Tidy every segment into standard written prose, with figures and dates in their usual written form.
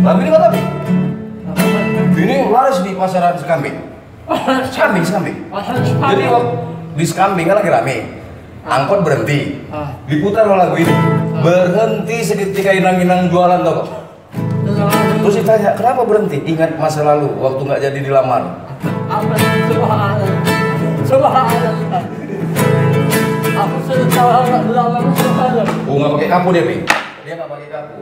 Lagu ini apa, Bi? Ini laris di pasaran Sekambi. Sekambi. Jadi di Sekambi kan lagi rame. Angkot berhenti. Diputar lagu ini. Berhenti seketika inang-inang jualan toko. Terus ditanya, kenapa berhenti? Ingat masa lalu waktu nggak jadi dilamar. Subhanallah. Aku sudah tahu nggak dilamar subhanallah. Oh, nggak pakai kapu dia, Bi. Dia nggak pakai kapu.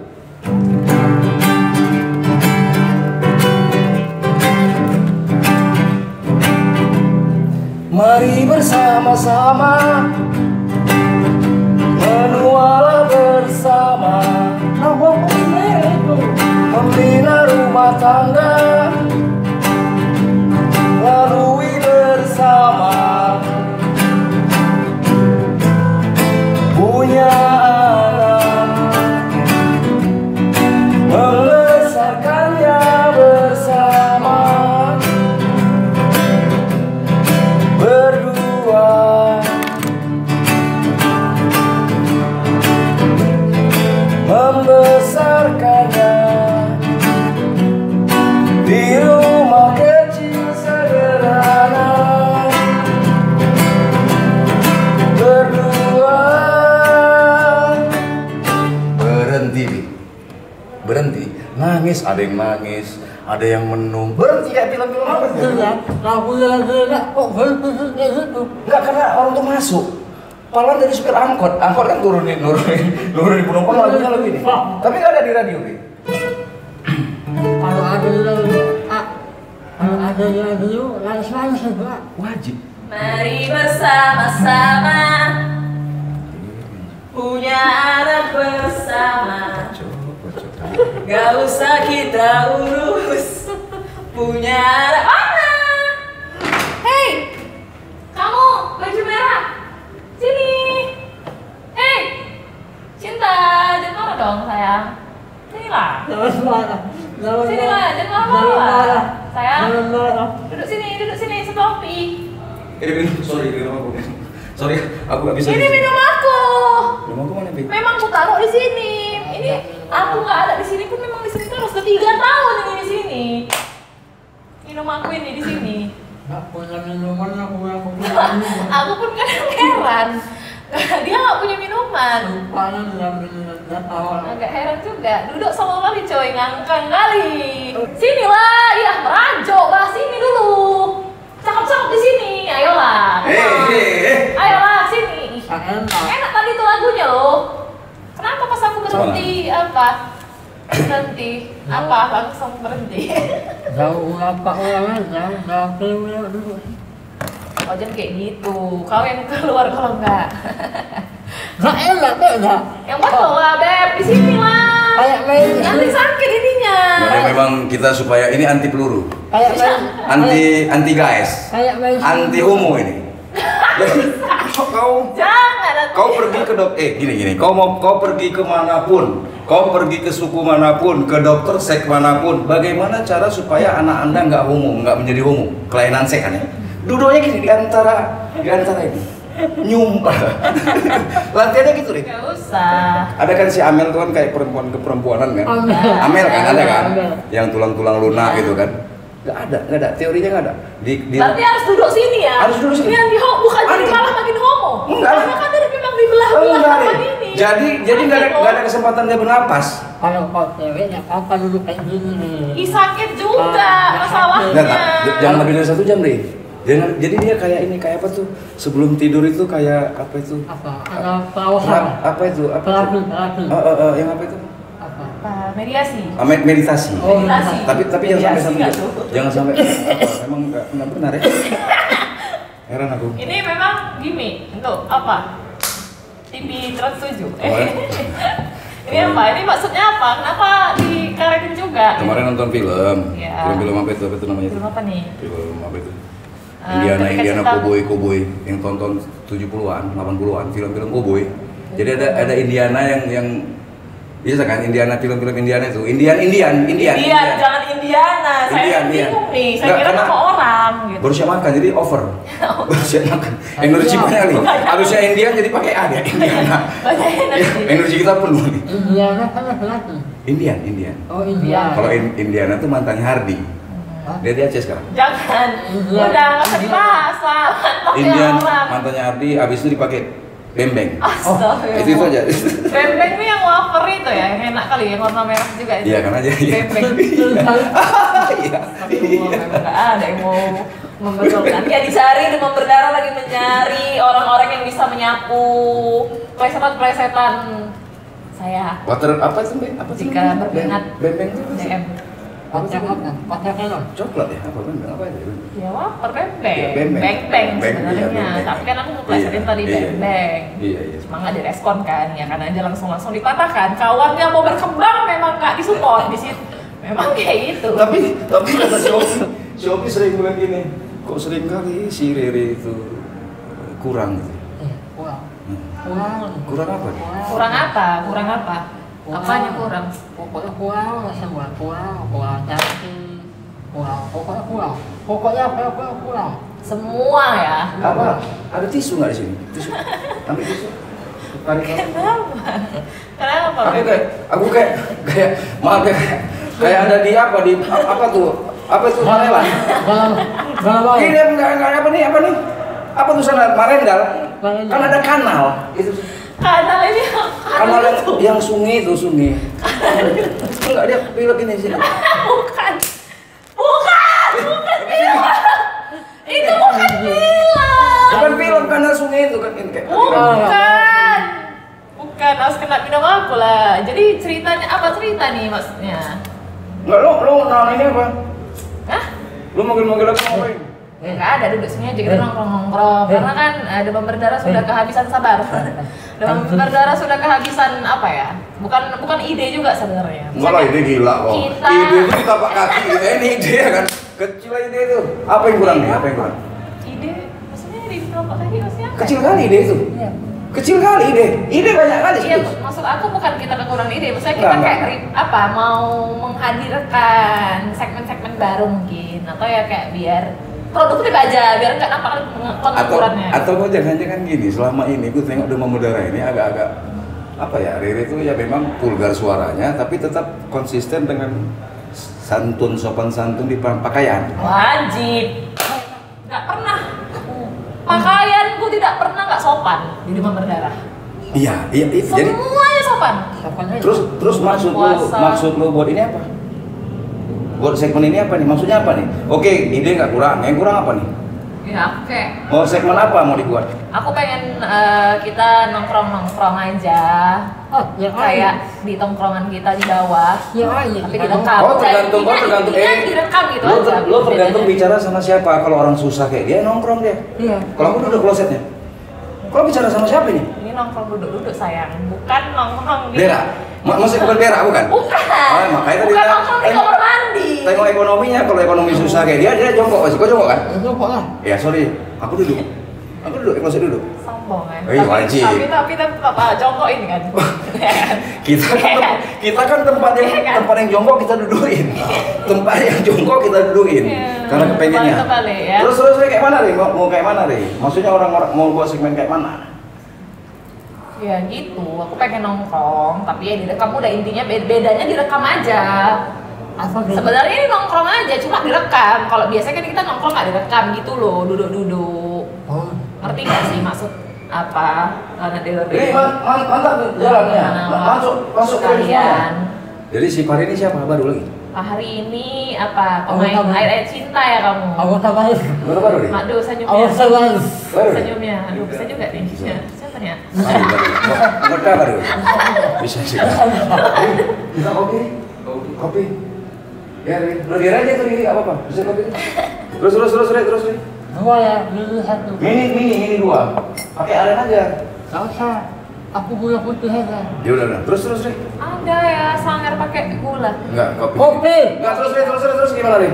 Mari bersama-sama menualah bersama, membina rumah tangga, lalui bersama, punya anak, membesarkannya bersama, berdua, membesarkannya di rumah kecil sederhana, berdua. Berhenti, Bi. Berhenti. Nangis, ada yang nangis, ada yang menung. Berhenti kayak film-film apa sih? Enggak, karena orang tuh masuk. Paling dari supir angkot kan nurunin penumpang lagunya lagu ini. Tapi nggak ada di radio, Bi. Kalau ada di radio, langsung juga. Wajib. Mari bersama-sama punya anak bersama. Gak usah kita urus punya anak. Mana? Hei, kamu baju merah, sini. Hei, Cinta, jangan marah dong sayang. Sinilah. Sinilah, jangan marah. Sayang. Duduk sini, setopi. Ini minum, sorry, aku nggak bisa. Ini minum aku. Minum aku mana, Bi? Memang aku taruh di sini. Ini aku nggak ada di sini pun memang di sini terus. Udah 3 tahun ini di sini. Minum aku ini di sini. Aku punya minuman, aku Aku pun kadang heran. Dia nggak punya minuman. Agak heran juga. Duduk sama kali coy, ngangkang kali. Sinilah, ya merajo, bah sini dulu. Cakep-cakep di sini, ayolah. Ayolah sini. Enak tadi tuh lagunya loh. Kenapa pas aku berhenti apa? Berhenti apa? Langsung berhenti. Jauh apa orangnya, jauh dulu. Oh jangan kayak gitu. Kau yang keluar kalau enggak. Nggak enak beda. Yang betul lah beb, di sini lah. Kayak main. Nanti sakit ininya. Jadi memang kita supaya ini anti peluru, Kayak main. anti guys, Kayak main. anti homo ini. Jadi Jangan. kau pergi ke gini, kau pergi kemanapun, kau pergi ke suku manapun, ke dokter seks manapun, bagaimana cara supaya anak anda nggak homo, nggak menjadi homo, kelainan seks kan ya? Duduknya gini di antara ini, nyumpah. Latihannya gitu deh. Gak usah. Ada kan si Amel tuh kan kayak perempuan keperempuanan kan? Amel kan ada kan? Yang tulang-tulang lunak gitu kan? Nggak ada, teorinya nggak ada. Berarti harus duduk sini ya? Harus duduk sini. Yang bukan jadi malah makin homo. Enggak. Karena kan dia memang dibelah-belah sama ini. Jadi nggak ada kesempatan dia bernapas. Kalau kau ceweknya apa dulu kayak gini. Ih sakit juga masalahnya. Nggak, jangan lebih dari 1 jam deh. Jadi dia kayak ini, kayak apa tuh? Sebelum tidur itu kayak apa itu? Apa? Ada perawatan. Apa itu? Terapi. Yang apa itu? Mediasi. Meditasi. Oh, Meditasi. Tapi jangan sampai 1 jam. Tuh. Jangan sampai. Emang nggak benar ya? Heran aku. Ini memang gimmick untuk apa? TV Trans 7. Ini apa? Ini maksudnya apa? Kenapa dikaretin juga? Kemarin nonton film. Ya. Film apa itu? Apa itu namanya? Film apa nih? Film apa itu? Ketika Indiana cinta. Cowboy yang tonton 70-an, 80-an, film-film cowboy. Jadi ada Indiana yang Biasa kan Indiana, film-film Indiana itu. Indian. Jangan Indiana. Saya bingung nih. Saya kira nama orang gitu. Baru siap makan jadi over. Baru siap makan. Energi banyak nih. Harusnya Indian jadi pakai A ya, Indiana. Energi kita penuh nih. Indiana kan laki-laki. Indian. Oh, Indiana. Kalau Indiana tuh mantannya Hardy. Dia di Aceh sekarang. Jangan. Udah nggak usah dibahas lah. Indian mantannya Hardy, abis itu dipakai Bembeng. Astaga. Itu aja. Bembeng ini yang wafer itu ya, yang enak kali ya, warna merah juga itu. Iya kan aja. Bembeng. Iya. Nggak ada yang mau membetulkan. Kayak dicari demam berdarah lagi mencari orang-orang yang bisa menyapu plesetan saya. Water apa itu Mbak? Apa sih? Jika berminat Bembeng itu DM. Kotak coklat ya? Apa Bembeng? Apa ya? Ya wafer bembeng. Ya, bembeng. Beng Iya, sebenarnya. bembeng. Tapi kan aku mau plesetin tadi bembeng. Iya. Cuma nggak direspon kan, ya kan aja langsung dipatahkan. Kawannya mau berkembang memang nggak disupport di situ. Memang kayak gitu. Tapi kata Shopee sering bilang gini, kok sering kali si Rere itu kurang gitu. Kurang apa? Kurang apa? Apanya kurang? Pokoknya kurang semua, kurang cantik, pokoknya kurang. Semua ya. Apa? Ada tisu nggak di sini? Tisu? Ambil tisu. Kenapa? Aku kayak maaf ya, kayak ada di apa tuh? Apa itu Marelan? Ini enggak apa nih? Apa tuh sana Marendal? Kan ada kanal. Itu Kanal ini kanal yang sungai itu sungai. Enggak dia pilek ini sini. Bukan film. Itu bukan film. Bukan film kanal sungai itu kan ini kayak. Bukan, harus kena minum aku lah. Jadi ceritanya apa nih maksudnya? Enggak lo nama ini apa? Hah? Lu manggil aku ngapain? Enggak ada, duduk sini aja kita nongkrong. Karena kan demam berdarah sudah kehabisan sabar. Demam berdarah sudah kehabisan apa ya? Bukan ide juga sebenarnya. Enggak lah, ide gila kok. Ide itu ditapak kaki, ini ide kan. Kecil ide itu. Apa yang kurang nih? Ide? Maksudnya di telapak kaki maksudnya apa? Kecil kali ide itu. Iya. Kecil kali ide banyak kali. Iya, maksud aku bukan kita kekurangan ide, maksudnya kita kayak mau menghadirkan segmen-segmen baru mungkin, atau ya kayak biar produktif aja, biar nggak nampak konten-kontennya. Atau kok jangan-jangan gini, selama ini gue tengok demam berdarah ini agak-agak apa ya, Rere itu ya memang vulgar suaranya, tapi tetap konsisten dengan santun, sopan santun di pakaian. Wajib. Nggak pernah. Pakaianku tidak pernah nggak sopan di demam berdarah. Iya. Jadi semuanya sopan. Terus maksud lo buat ini apa? Buat segmen ini apa nih? Maksudnya apa nih? Oke, ide nggak kurang. Yang kurang apa nih? Ya aku kayak. Mau segmen apa mau dibuat? Aku pengen kita nongkrong aja. Oh, ya kayak di tongkrongan kita di bawah. Ya, tapi direkam. Oh, tergantung. Direkam gitu aja. Lo tergantung bicara sama siapa. Kalau orang susah kayak dia nongkrong dia. Iya. Kalau aku duduk klosetnya. Kalau bicara sama siapa ini? Ini nongkrong duduk sayang, bukan nongkrong di. Berak. Maksudnya bukan berak bukan? Bukan. Makanya tadi bukan nongkrong di kamar mandi. Tengok ekonominya, kalau ekonomi susah kayak dia jongkok pasti. Kau jongkok kan? Jongkok lah. Ya sorry, aku duduk, kloset duduk. Sombong kan? Wajib. Tapi tetap jongkok ini kan. kita kan tempat yang jongkok kita dudukin. Tempat yang jongkok kita dudukin. Karena kepengennya. Terus kayak mana nih? Mau kayak mana nih? Maksudnya orang-orang mau buat segmen kayak mana? Ya gitu, aku pengen nongkrong, tapi ya direkam udah intinya bedanya direkam aja. Sebenarnya ini nongkrong aja, cuma direkam. Kalau biasanya kan kita nongkrong nggak direkam gitu loh, duduk-duduk. Ngerti nggak sih maksud apa? Karena Ini mantap jalannya. Masuk kalian. Jadi si Pari ini siapa? Baru lagi? Hari ini apa? Pemain air cinta ya kamu? Aku sabar. Baru nih? Aduh senyumnya. Aku sabar. Senyumnya. Aduh bisa juga nih. Siapa nih? Ngerti baru. Bisa sih. Bisa kopi. Ya, berdiri aja tuh ini apa? Bisa kopi. Terus. Dua ya, ini satu. Mini dua. Pakai aren aja. Gak usah. Aku gula putih aja. Ya udah. Terus. Ada ya, sanger pakai gula. Enggak, kopi. Kopi. Enggak, terus gimana, Rin?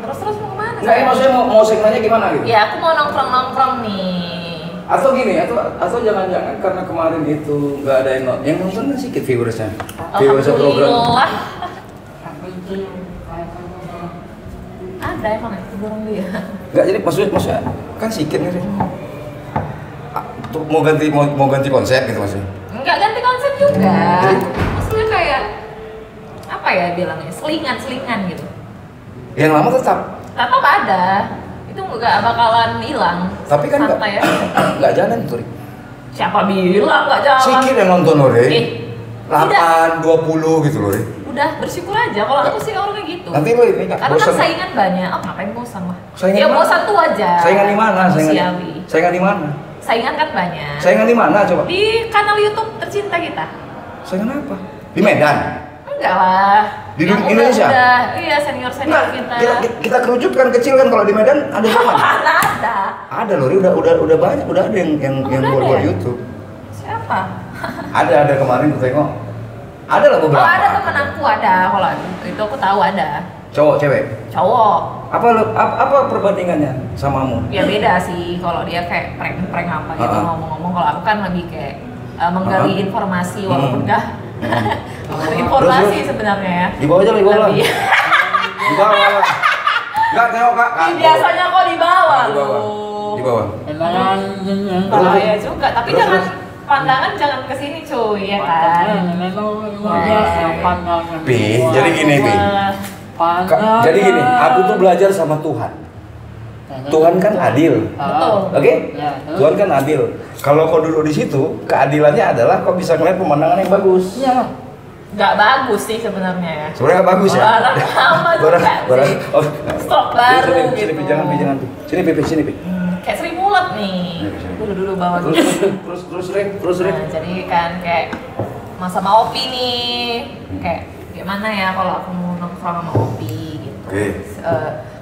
Terus mau kemana? Enggak, maksudnya mau segmennya gimana gitu? Ya, aku mau nongkrong nih. Atau gini, atau jangan-jangan karena kemarin itu nggak ada yang nonton kan sedikit viewersnya program. Alhamdulillah. Ada emang itu burung dia. Nggak, jadi maksudnya kan sedikit nih. Tuh, mau ganti konsep gitu maksudnya. Enggak ganti konsep juga. Maksudnya kayak apa ya bilangnya? Selingan gitu. Yang lama tetap ada. Itu nggak bakalan hilang. Tapi kan santai ya. nggak jalan tuh. Siapa bilang nggak jalan? Sikit yang nonton loh, 8, 20 gitu loh, Udah bersyukur aja. Kalau aku sih orangnya gitu. Nanti lo ini nggak Karena bosan. kan saingan banyak. Oh ngapain bosan lah? Saingan Ya di mana? bosan tuh aja. Saingan di mana? Manusiawi. Saingan di mana? Saingan kan banyak. Saingan di mana coba? Di kanal YouTube tercinta kita. Saingan apa? Di Medan. Enggak lah. Di Yang Indonesia? Udah, iya senior Enggak, kita. kita kerucutkan kecil kan kalau di Medan ada zaman. Mana ada? Ada loh, udah banyak, udah ada yang udah buat ada ya? YouTube. Siapa? Ada kemarin aku tengok. Ada lah beberapa. Oh ada temen aku ada. Kalau itu aku tahu ada. Cowok, cewek. Cowok. Apa perbandingannya samamu? Ya beda sih. Kalau dia kayak prank apa gitu ngomong-ngomong. Kalau aku kan lebih kayak menggali informasi walaupun dah informasi Terus. sebenarnya ya. Di bawah aja, di bawah. Lebih. Di bawah. Enggak tengok Kak. Ih, biasanya kok di bawah Di bawah. loh. Di bawah. Bahaya juga. Tapi Terus, jangan terus. pandangan jangan kesini cuy ya kan. Pi, jadi gini, Pi. Jadi gini, aku tuh belajar sama Tuhan. Tuhan kan adil. Betul. Oke? Tuhan kan adil. Kalau kau duduk di situ, keadilannya adalah kau bisa ngeliat pemandangan yang bagus. Nggak bagus sih sebenarnya ya. Sebenarnya nggak bagus ya. Barang lama juga sih. Oh, Stok baru sini, gitu. Sini, Pi, jangan Pi. Sini, Pi, sini, Pi. Kayak Sri Mulat nih. Dulu bawa gitu. Terus, Rek. Nah, jadi kan kayak sama Opi nih. Kayak gimana ya kalau aku mau nongkrong sama Opi gitu. Oke.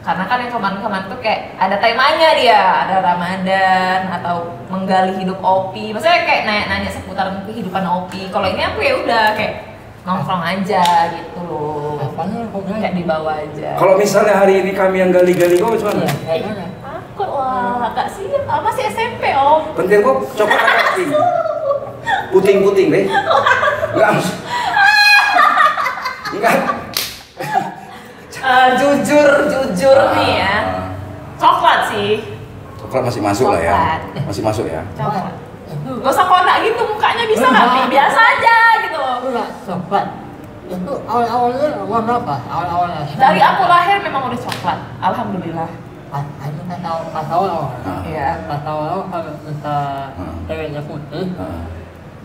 Karena kan yang kemarin-kemarin tuh kayak ada temanya dia, ada Ramadan atau menggali hidup Opi. Maksudnya kayak nanya seputar kehidupan Opi. Kalau ini aku ya udah kayak nongkrong aja gitu loh. Kayak dibawa aja. Kalau misalnya hari ini kami yang gali-gali, kau gimana? Takut lah, Kak sih masih SMP om. Pentil kok coklat apa pink? Puting deh. Enggak. Enggak. Jujur nih ya. Coklat sih. Coklat masih masuk lah ya. Coklat. Masih masuk ya. Coklat. Gak usah konak gitu mukanya bisa nggak nih? Biasa aja gitu loh. Coklat. Itu awal-awalnya warna apa? Awal-awalnya. Dari aku lahir memang udah coklat. Alhamdulillah. Aku nggak tahu awal. Iya. Nggak tahu awal kalau kita ceweknya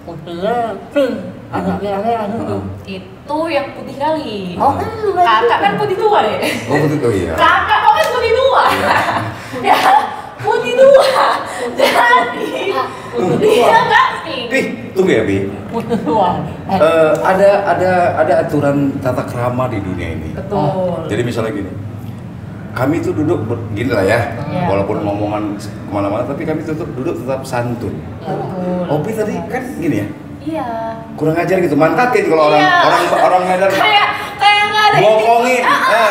putihnya pink, agak merah-merah gitu. Itu yang putih kali. Oh, Kakak kan putih tua deh. Oh betul iya. Kakak kok kan putih tua. Ya, putih tua. Jadi dia nggak pink. Pi, tunggu ya Pi. Putih tua. Ada aturan tata krama di dunia ini. Betul. Jadi misalnya gini, kami tuh duduk gini lah ya, Iya. walaupun ngomongan kemana-mana, tapi kami duduk tetap santun. Betul. Opi tadi kan gini ya, Iya. kurang ajar gitu, mantatin kalau Iya. orang Medan kayak nggak ada ngomongin. etika.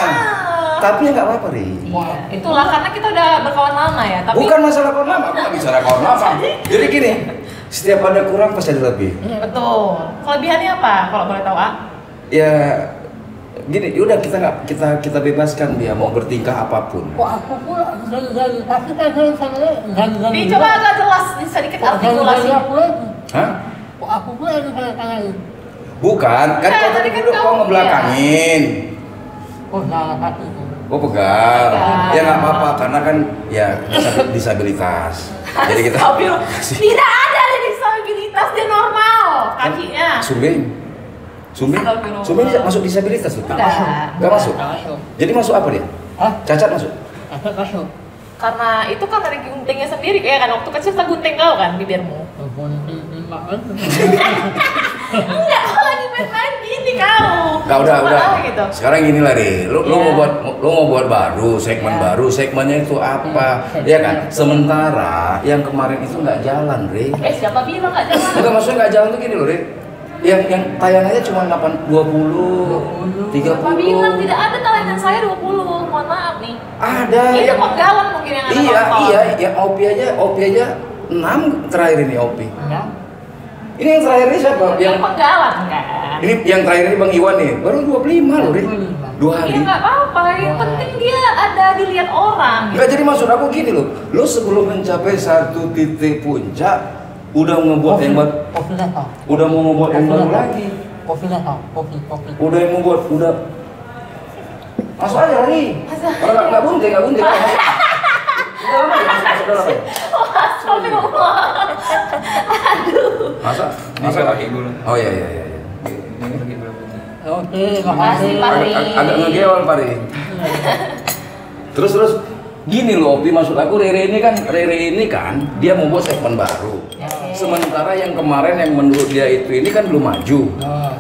Tapi ya nggak apa-apa Ri. Iya. Itulah karena kita udah berkawan lama ya. Tapi Bukan masalah kawan lama, aku nggak bicara kawan lama. Jadi gini, setiap ada kurang pasti ada lebih. betul. Kelebihannya apa? Kalau boleh tahu, A? Ya gini, udah kita bebaskan dia mau bertingkah apapun. Kok aku pula gali-gali, tapi kan saya gali-gali. Coba agak jelas sedikit artikulasi. Hah? Kok aku pula yang tanya-tanya. Bukan, kan kau tadi tadi kan duduk kau kamu, ngebelakangin. Oh, salah satu. Kau pegang. Pegang. Ya nggak apa-apa karena kan ya disabilitas. Jadi kita Astagfirullah. Tidak ada disabilitas, dia normal kakinya. Sumbing Astagfirullah. masuk disabilitas tuh. Enggak. Nggak masuk. Nggak masuk. Jadi masuk apa dia? Hah? Cacat masuk. Aku masuk. Karena itu kan dari guntingnya sendiri kayak kan waktu kecil kita gunting kau kan bibirmu. Enggak, kau lagi main-main gini kau. Nggak udah. Apa gitu. Sekarang gini lah deh, lu Iya. mau buat baru segmen Iya. baru, segmennya itu apa? Ya kan. Sementara yang kemarin itu nggak jalan, Re. Siapa bilang nggak jalan? Enggak, maksudnya nggak jalan tuh gini loh, Re. Yang tayangannya cuma 20, 30. Siapa bilang tidak ada talengan saya 20? Mohon maaf nih. Ada Itu yang penggalan mungkin yang ada iya, nonton. yang Opi aja 6 terakhir ini Opi. Enggak. Ini yang terakhir ini siapa? Yang penggalan kan? Ini yang terakhir ini Bang Iwan nih, baru 25 loh, Ri. 2 hari. Ya nggak apa-apa, yang penting dia ada dilihat orang. Enggak, jadi maksud aku gini loh, lo sebelum mencapai satu titik puncak, udah ngebuat yang baru, udah mau ngebuat yang baru lagi. Kopi. Udah yang membuat, udah masuk aja Ri. Orang nggak bunting. Udah lama ya, masuk dalam ya. Astagfirullah. Masa lagi dulu. Oh iya. Ini lagi dulu. Oke, Makasih, Pak Ri. Agak ngegeol Pak Ri. Terus gini loh Opi, maksud aku Rere ini kan dia mau buat segmen baru. Sementara yang kemarin yang menurut dia ini kan belum maju.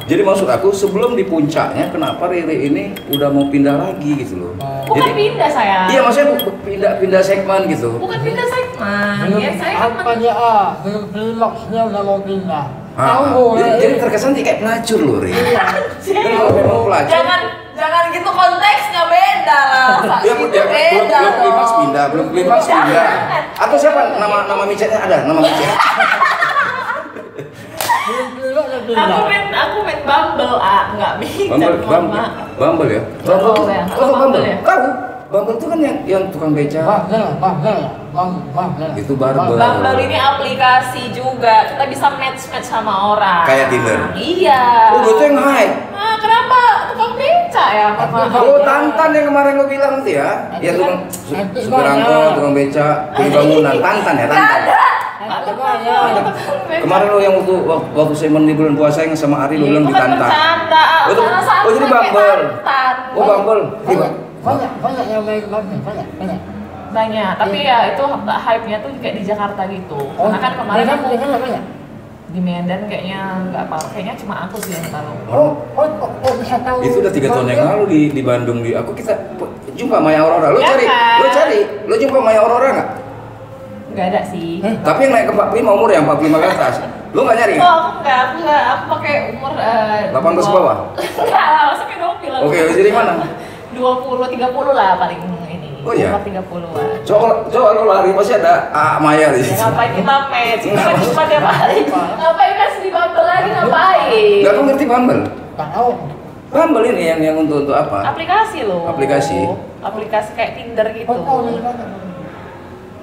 Jadi maksud aku sebelum di puncaknya kenapa Rere ini udah mau pindah lagi gitu loh. Bukan pindah saya. Iya, maksudnya pindah segmen gitu. Bukan pindah segmen. Ya saya kan apa dia belum klimaksnya udah mau pindah. Jadi terkesan kayak pelacur loh Rere. Kan kalau memang pelacur. Jangan gitu, konteksnya beda lah. Belum klimaks pindah. Atau siapa nama micetnya ada? Nama micet. Aku main Bumble, nggak micet. Bumble ya? Bumble ya? Tahu? Bumble itu kan yang tukang beca. Bumble. Itu Bumble. Bumble ini aplikasi juga, kita bisa match sama orang. Kayak Tinder. Iya. Oh, itu yang high. Nah, kenapa tukang beca ya? Oh, Tantan yang kemarin lo bilang tuh ya? Ya tukang supir angkot, tukang beca, kuli bangunan. Tantan ya, Tantan. Kemarin lo yang waktu saya di bulan puasa yang sama Ari lo bilang di Tantan. Oh, jadi Bumble. Oh, Bumble. Banyak yang main Bumble, banyak. Banyak, tapi ya itu hype-nya tuh kayak di Jakarta gitu. Karena kan kemarin aku di Medan kayaknya nggak apa, kayaknya cuma aku sih yang tahu. Bisa tahu. Itu udah 3 tahun yang lalu di Bandung kita jumpa Maya Aurora. Lo jumpa Maya Aurora nggak? Nggak ada sih. Tapi yang naik ke 45 umur yang 45 ke atas. Lo nggak nyari? Oh, aku pakai umur 18 ke bawah. Enggak lah, masuk pedofil. Oke, jadi mana? 20-30 lah paling ini. Oh iya? 30-an. Coba lo lari pasti ada Maya di situ. Ngapain kita match? Kita kan cuma tiap hari. Ngapain kan di Bumble lagi, ngapain? Nggak, kamu ngerti Bumble? Tahu. Bumble ini yang untuk apa? Aplikasi loh. Aplikasi kayak Tinder gitu.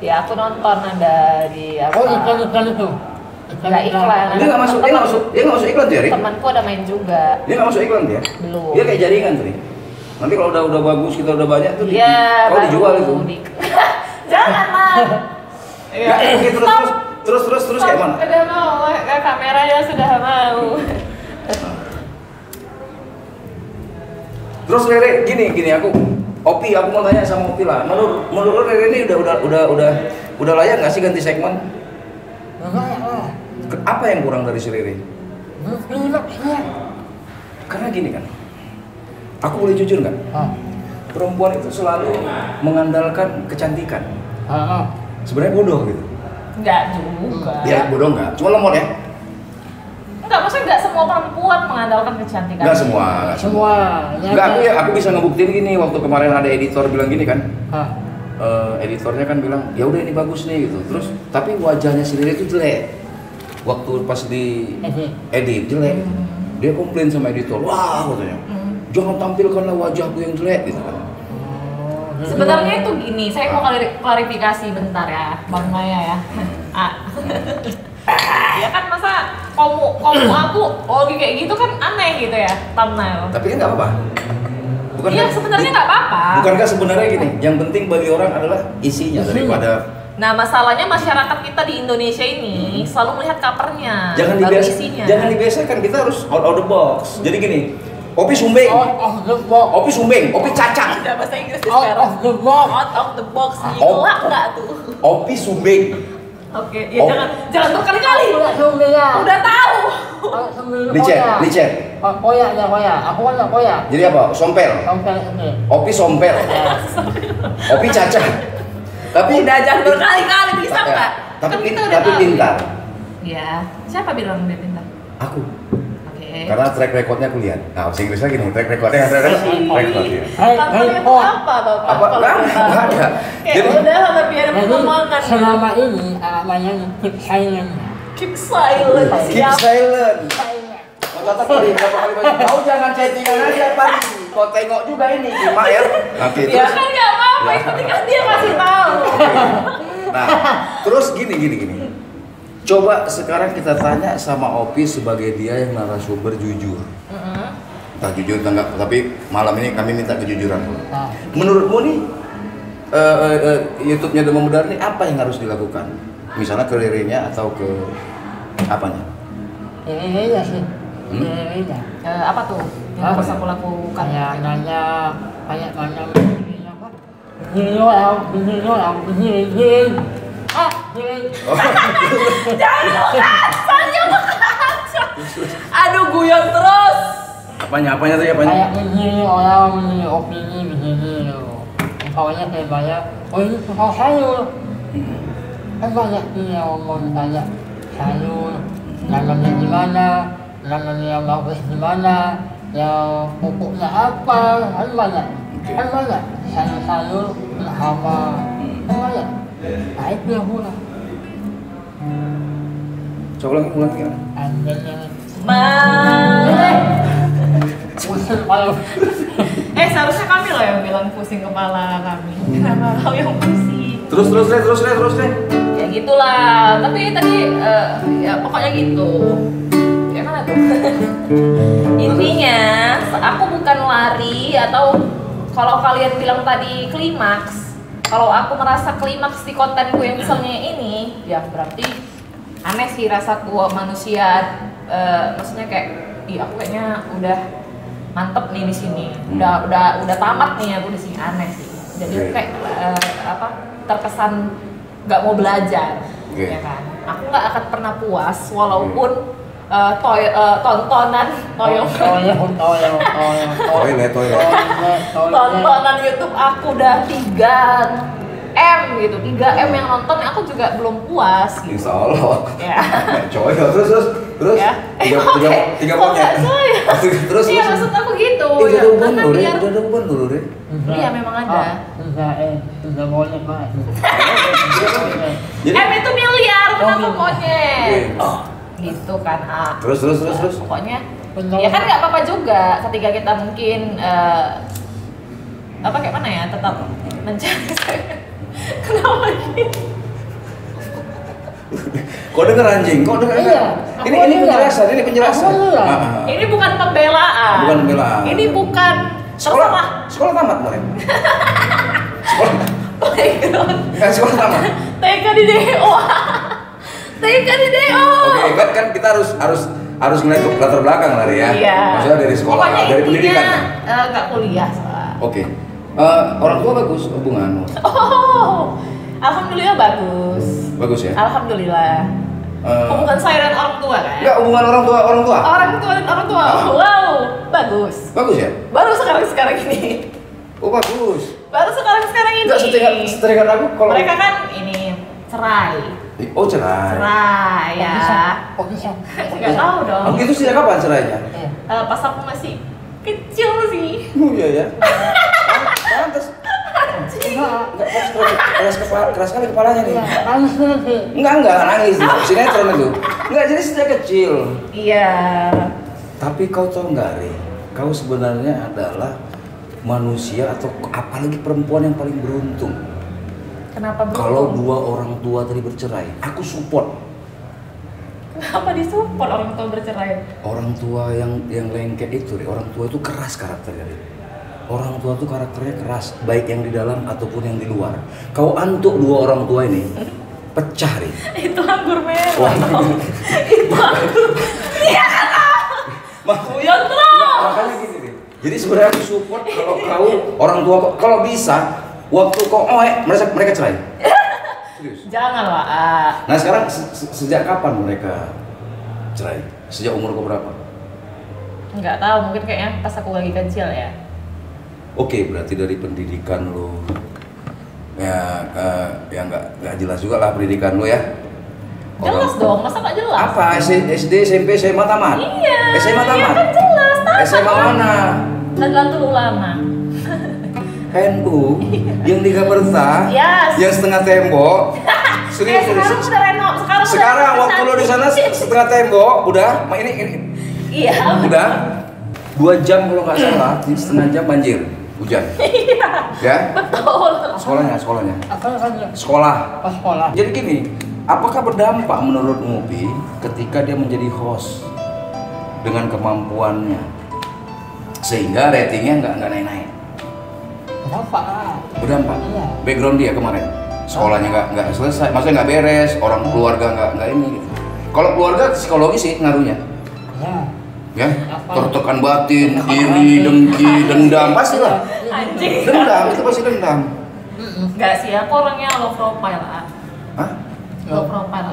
Ya aku nonton ada di apa? Iklan itu. Nggak iklan. Dia nggak masuk iklan tuh ya, Rik? Temanku ada main juga. Dia nggak masuk iklan tuh ya? Belum. Dia kayak jaringan tuh, Rik. Nanti kalau udah bagus, kita udah banyak tuh dijual itu. Jangan lah. Iya. Terus kayak mana? Sudah mau, kameranya sudah mau. Terus Rere gini aku mau tanya sama Opi lah. Menurut Rere ini udah layak nggak sih ganti segmen? Apa yang kurang dari si Rere? Karena gini kan. Aku boleh jujur nggak? Perempuan itu selalu mengandalkan kecantikan. Sebenarnya bodoh gitu. Enggak juga. Ya bodoh nggak, cuma lemot ya. Enggak, maksudnya enggak semua perempuan mengandalkan kecantikan. Nggak semua. Nggak, aku bisa ngebuktiin gini waktu kemarin ada editor bilang gini kan. Editornya kan bilang ya udah ini bagus nih gitu. Terus tapi wajahnya sendiri itu jelek. Waktu pas di edit jelek. Dia komplain sama editor. Wah katanya. Jangan tampilkanlah wajahku yang jelek gitu kan. Sebenarnya itu gini, saya mau klarifikasi bentar ya, Bang Maya ya. Ya kan masa kamu aku kayak gitu kan aneh gitu ya, thumbnail. Tapi kan nggak apa-apa. Iya sebenarnya nggak apa-apa. Bukankah sebenarnya gini, yang penting bagi orang adalah isinya daripada. Nah masalahnya masyarakat kita di Indonesia ini selalu melihat covernya, isinya. Jangan dibiasakan, kita harus out of the box. Jadi gini. Opi sumbing, Opi cacat. Udah bahasa Inggris sekarang. Out of the box, gila nggak tuh? Opi sumbing. Oke, ya jangan berkali-kali. Udah tahu. Licet. Koyak. Aku kan koyak. Jadi apa? Sompel. Opi sompel. Opi cacat. Tapi udah jangan berkali-kali, bisa nggak? Tapi pintar. Ya, siapa bilang dia pintar? Aku. Oke. Karena track recordnya aku lihat. Nah, bahasa Inggrisnya gini, track recordnya track record ya. Tantangan itu apa Bapak? Apa? Nggak ada. Kayak udah lah biar perkembangan. Selama ini namanya keep silent. Keep silent. Keep silent. Kata tadi berapa kali banyak. Kau jangan chattingan aja, Pak. Kau tengok juga ini, Cima ya. Oke, Ya terus. kan nggak apa-apa, yang penting kan dia kasih tahu. Nah, terus gini. Coba sekarang kita tanya sama Opi sebagai dia yang narasumber jujur. Entah jujur entah enggak, tapi malam ini kami minta kejujuran. Menurutmu nih YouTube-nya Demam Berdarah ini apa yang harus dilakukan? Misalnya ke liriknya atau ke apanya? Ini sih. Ini Apa tuh yang harus aku lakukan? kayak nanya kayak nanya ini apa? Ini orang. Jangan kasar, jangan kasar. Aduh, guyon terus. Apanya tuh ya, Kayak begini orang ini opini begini loh. Pokoknya kayak banyak. Oh ini suka sayur. Kan banyak nih yang ngomong kayak sayur. Nanamnya gimana? Nanamnya yang bagus gimana? Yang pupuknya apa? Kan banyak. Kan banyak. Sayur-sayur apa? Kan banyak. Nah itu yang pula. Coba ulang ya. Anjingnya. Pusing kalau. Seharusnya kami loh yang bilang pusing kepala kami. Kenapa kau yang pusing? Terus deh. Ya gitulah. Tapi tadi ya pokoknya gitu. Ya mana tuh? Intinya aku bukan lari atau kalau kalian bilang tadi klimaks. Kalau aku merasa klimaks di kontenku yang misalnya ini, ya berarti aneh sih rasaku manusia. Maksudnya kayak, aku kayaknya udah mantep nih di sini, udah tamat nih aku di sini, aneh sih. Jadi kayak terkesan nggak mau belajar, ya kan? Aku nggak akan pernah puas walaupun tontonan tontonan YouTube aku udah 3M gitu, 3M yang nonton aku juga belum puas gitu. Insya Allah. Ya. Coba terus. Ya. Tiga monyet. Terus. Iya maksud aku gitu. Udah ada uban dulu deh. Iya memang ada. Tiga monyet pak. M itu miliar, kenapa monyet? Gitu kan. Terus. Pokoknya ya kan nggak apa-apa juga ketika kita mungkin kayak mana ya, tetap mencari. Kenapa gitu? Kau denger anjing? Iya. Ini penjelasan. Ini bukan pembelaan. Bukan pembelaan. Ini bukan sekolah tamat mulai. Playground. Sekolah tamat. TK di DO. TK di DO. Oke, kan kita harus ngeliat ke latar belakang lah ya. Iya. Maksudnya dari sekolah, pokoknya dari pendidikan. Nggak kuliah soalnya. Oke. Orang tua bagus hubungan. Oh, alhamdulillah bagus. Bagus ya? Alhamdulillah. Hubungan saya dan orang tua kan? Enggak, hubungan orang tua. Orang tua dan orang tua. Wow, bagus. Bagus ya? Baru sekarang ini. Oh, bagus. Baru sekarang ini. Enggak, seteringat aku kalau mereka kan ini cerai. Oh, cerai. Cerai ya. Kok bisa? Nggak tahu dong. Oh, itu sejak kapan cerainya? Pas aku masih kecil sih. Oh iya ya. Pantes. Enggak keras sekali kepalanya nih. Nangis nanti. Enggak nangis. Sinetron itu. Enggak, jadi sejak kecil. Iya. Tapi kau tahu nggak, Re? Kau sebenarnya adalah manusia atau apalagi perempuan yang paling beruntung. Kenapa beruntung? Kalau dua orang tua tadi bercerai, aku support. Kenapa disupport orang tua bercerai? Orang tua yang lengket itu, Re. Orang tua itu keras karakternya, Re. Orang tua itu karakternya keras, baik yang di dalam ataupun yang di luar. Kau antuk dua orang tua ini, pecah, Re. Itu anggur merah. Wah. Itu anggur. Iya kan? Guyon terus. Makanya gini, Re. Jadi sebenarnya aku support kalau kau orang tua kalau bisa waktu kau mereka cerai. Serius. Jangan lah. Nah sekarang sejak kapan mereka cerai? Sejak umur kau berapa? Nggak tahu, mungkin kayaknya pas aku lagi kecil ya. Oke, berarti dari pendidikan lo ya nggak jelas juga lah pendidikan lo ya. Jelas dong, masa nggak jelas? Apa? SD, SMP, SMA tamat? Iya. SMA Iya tamat? kan jelas. Tamat SMA dong. mana? Nahdlatul Ulama. NU yang di Gaberta, Yes. yang setengah tembok. Serius, Sekarang serius. udah renov. Sekarang udah waktu lo di sana cantik. setengah tembok, udah, ini Iya. udah 2 jam kalau nggak salah, setengah jam banjir, hujan. Iya. Ya? Betul. Sekolahnya. Apa saja? Sekolah. Pas sekolah. Jadi gini, apakah berdampak menurut Mubi ketika dia menjadi host dengan kemampuannya sehingga ratingnya nggak naik-naik? Berdampak. Berdampak. Iya. Background dia kemarin, sekolahnya nggak selesai, maksudnya nggak beres, orang keluarga nggak ini. Gitu. Kalau keluarga psikologi sih ngaruhnya, Ya. ya, tertekan batin, iri, dengki, dendam, pasti lah. Anjing. Dendam itu pasti dendam. Enggak sih, aku orangnya low profile lah. Hah? Low profile.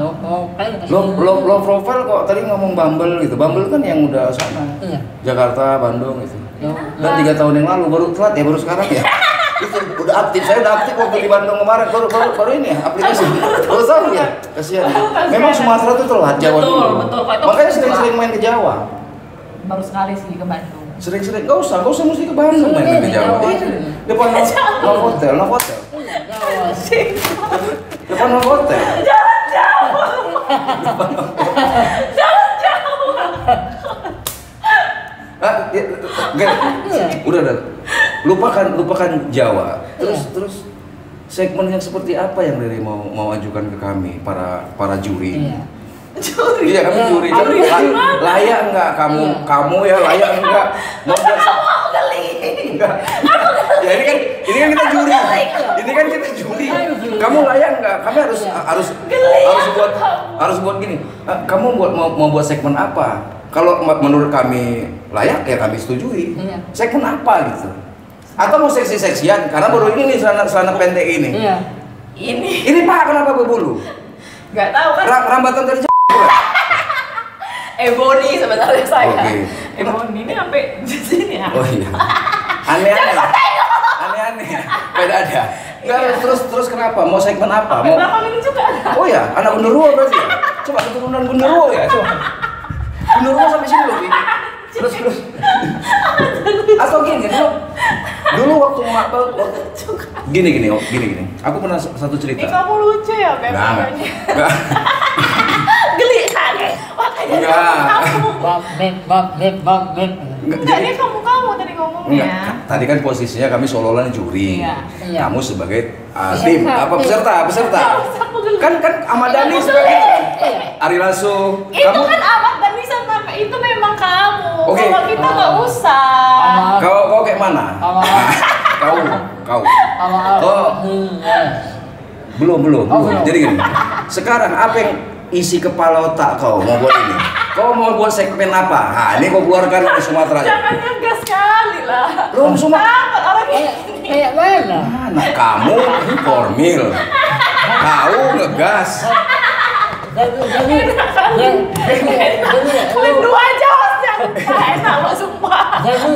Low profile kok tadi ngomong Bumble gitu. Bumble kan yang udah sana. Iya. Jakarta, Bandung gitu. Ya. Dan 3 tahun yang lalu baru telat ya, baru sekarang ya. Itu udah aktif, saya udah aktif waktu di Bandung kemarin, baru ini ya aplikasi. Baru tahu ya, kasihan. Memang Sumatera tuh telat, Jawa Betul, dulu. betul. Kok itu Makanya telat. sering-sering main ke Jawa. Baru sekali sih ke Bandung. Sering-sering, nggak usah mesti ke Bandung main ke Jawa. Ini depan Love Hotel. Depan Love Hotel. Jalan jauh. Jalan jauh. Ah, ya, udah. Lupakan Jawa. Terus segmen yang seperti apa yang Riri mau ajukan ke kami para juri? Iya. Juri. Iya, kami juri. Layak enggak kamu ya layak enggak? Membuat Aku geli. enggak. Ya ini kan kita juri. Ini kan kita juri. Kamu layak enggak? Kami harus buat gini. Kamu mau buat segmen apa? Kalau menurut kami layak ya kami setujui. Iya. Segmen apa gitu? Atau mau seksi-seksian? Karena baru ini nih celana pendek ini. Iya. Ini Ini Pak kenapa berbulu? nggak tahu kan? Rambatan dari Ebony sebenarnya saya. Oke. Ebony ini sampai di sini ya. Oh iya. Aneh-aneh. Beda ada. Enggak, terus kenapa? Mau segmen apa? Sampai belakang ini juga ada. Oh ya, anak genderuwo berarti ya? Coba keturunan genderuwo ya, coba. Genderuwo sampai sini loh, Bi. Terus. Atau gini, dulu waktu mak gini. Aku pernah satu cerita. Ini kamu lucu ya, Beb. Enggak. Geli kan? Makanya Enggak. kamu. Bab. Enggak, ini kamu tadi ngomongnya. Enggak, tadi kan posisinya kami seolah-olah juri. Iya. Iya. Kamu sebagai tim, peserta. Aku geli. Kan Ahmad Dhani sebagai Ari Lasso. Itu kan Ahmad Dhani sama itu memang kamu. Oke. Kalau kita nggak usah. Kau kayak mana? Kau. Belum. Jadi gini. Sekarang apa yang isi kepala otak kau mau buat ini? Kau mau buat segmen apa? Nah, ini kau keluarkan dari Sumatera. Jangan ngegas sekali lah. Belum Sumatera. Takut orang ini. Kayak mana? Mana kamu formil? Kau ngegas. Kalian dua aja hostnya. Nggak enak lo sumpah. Jadi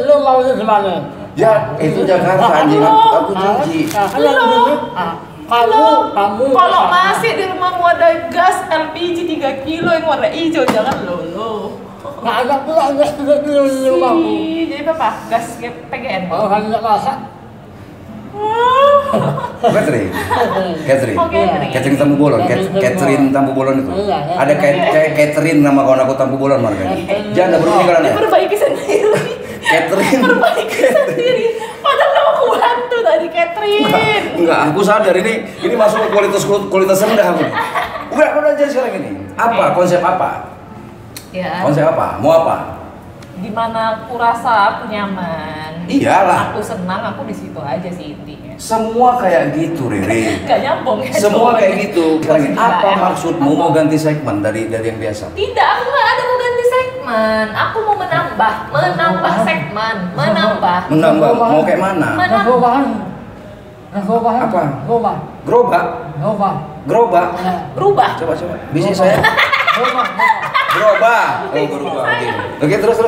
lu maunya gimana? Ya, itu Jakarta anjing. Aku janji. Kamu Kalau masih di rumahmu ada gas LPG 3 kilo yang warna hijau, jangan lo. nggak ada pula gas 3 kilo di rumahmu. Jadi apa? Gas PGN. Kalau kan nggak masak. Catering. Oh, catering. Catering Tampu Bolon. Catering Tampu Bolon itu. Iya. Ada kayak Catering nama kawan aku Tampu Bolon marganya. Jangan berundi kalian ya. Diperbaiki sendiri. Catering. Perbaiki sendiri. Padahal nama aku bantu tadi catering. Enggak, aku sadar ini masuk ke kualitas rendah aku. Udah jadi sekarang ini. Apa konsep apa? Ya. Konsep apa? Mau apa? Dimana aku rasa aku nyaman. Iyalah. Aku senang, aku di situ aja sih intinya. Semua kayak gitu, Riri. Gak nyambung ya. Semua jawabannya. kayak gitu. Sekarang ini, apa Tidak, maksudmu mau ganti segmen dari yang biasa? Tidak, aku nggak ada mau ganti segmen. Aku mau menambah segmen, menambah. Mau kayak mana? Nggak perubahan. Apa? Gerobak. Gerobak. Berubah. Coba. Bisnis saya. Gerobak. Oh, gerobak. Oke, terus.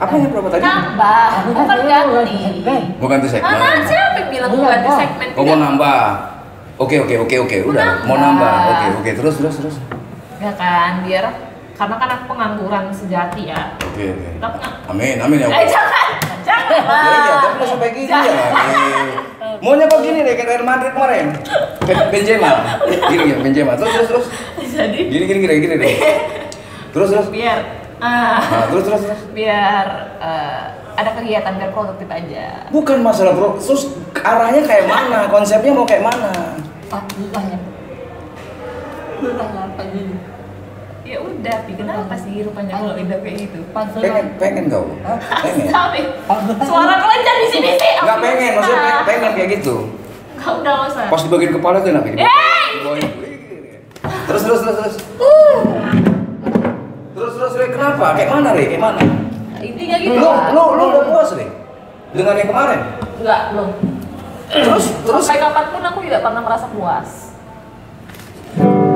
Apa yang berapa tadi? Nambah, bukan ganti. Mau ganti segmen. Mana siapa yang bilang mau ganti segmen? Oh, mau nambah. Oke, udah. Mau nambah. Oke, terus. Ya kan, biar karena kan aku pengangguran sejati ya. Oke. Tapi Amin ya. jangan lah. Iya, tapi nggak sampai gini ya. Maunya kok gini deh, kayak Real Madrid kemarin. Benzema. Gini, Benzema. Terus. Jadi Gini deh. Terus. biar Terus. biar ada kegiatan biar produktif aja. Bukan masalah bro, terus arahnya kayak mana? Konsepnya mau kayak mana? Susahnya kayak gini. Ya udah, kenapa sih rupanya kalau udah kayak gitu? Pengen kau? Pengen? Tapi suara kalian jangan di sini sih. Nggak pengen, maksudnya pengen kayak gitu. Nggak, udah nggak usah. Pas di bagian kepala tuh enak. Terus. Terus, kenapa? Kayak mana, Re? Kayak mana? Intinya gitu. Lu udah puas, Re? Dengan yang kemarin? Enggak, belum. Terus? Sampai kapanpun aku tidak pernah merasa puas.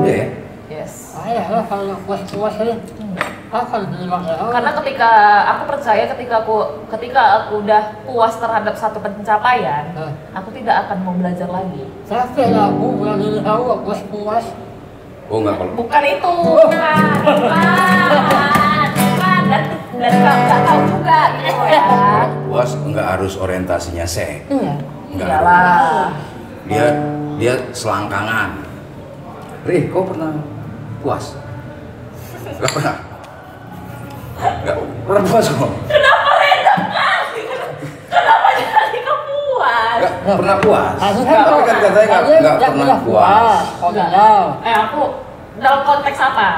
Iya ya? Yes. Ayolah kalau puas ini akan terima ya. Karena ketika aku percaya ketika aku udah puas terhadap satu pencapaian, aku tidak akan mau belajar lagi. Tapi aku berani tahu aku puas. Oh enggak kalau. Bukan itu, bukan. Dan nggak tahu juga gitu ya. Puas enggak harus orientasinya seks. Enggak Iyalah. Dia selangkangan. Ri, kau pernah puas? Enggak pernah. Enggak pernah puas kok. Kenapa random kali? Kenapa jadi kepuas? Enggak pernah puas. Tapi Kan katanya enggak pernah puas. Aku dalam konteks apa?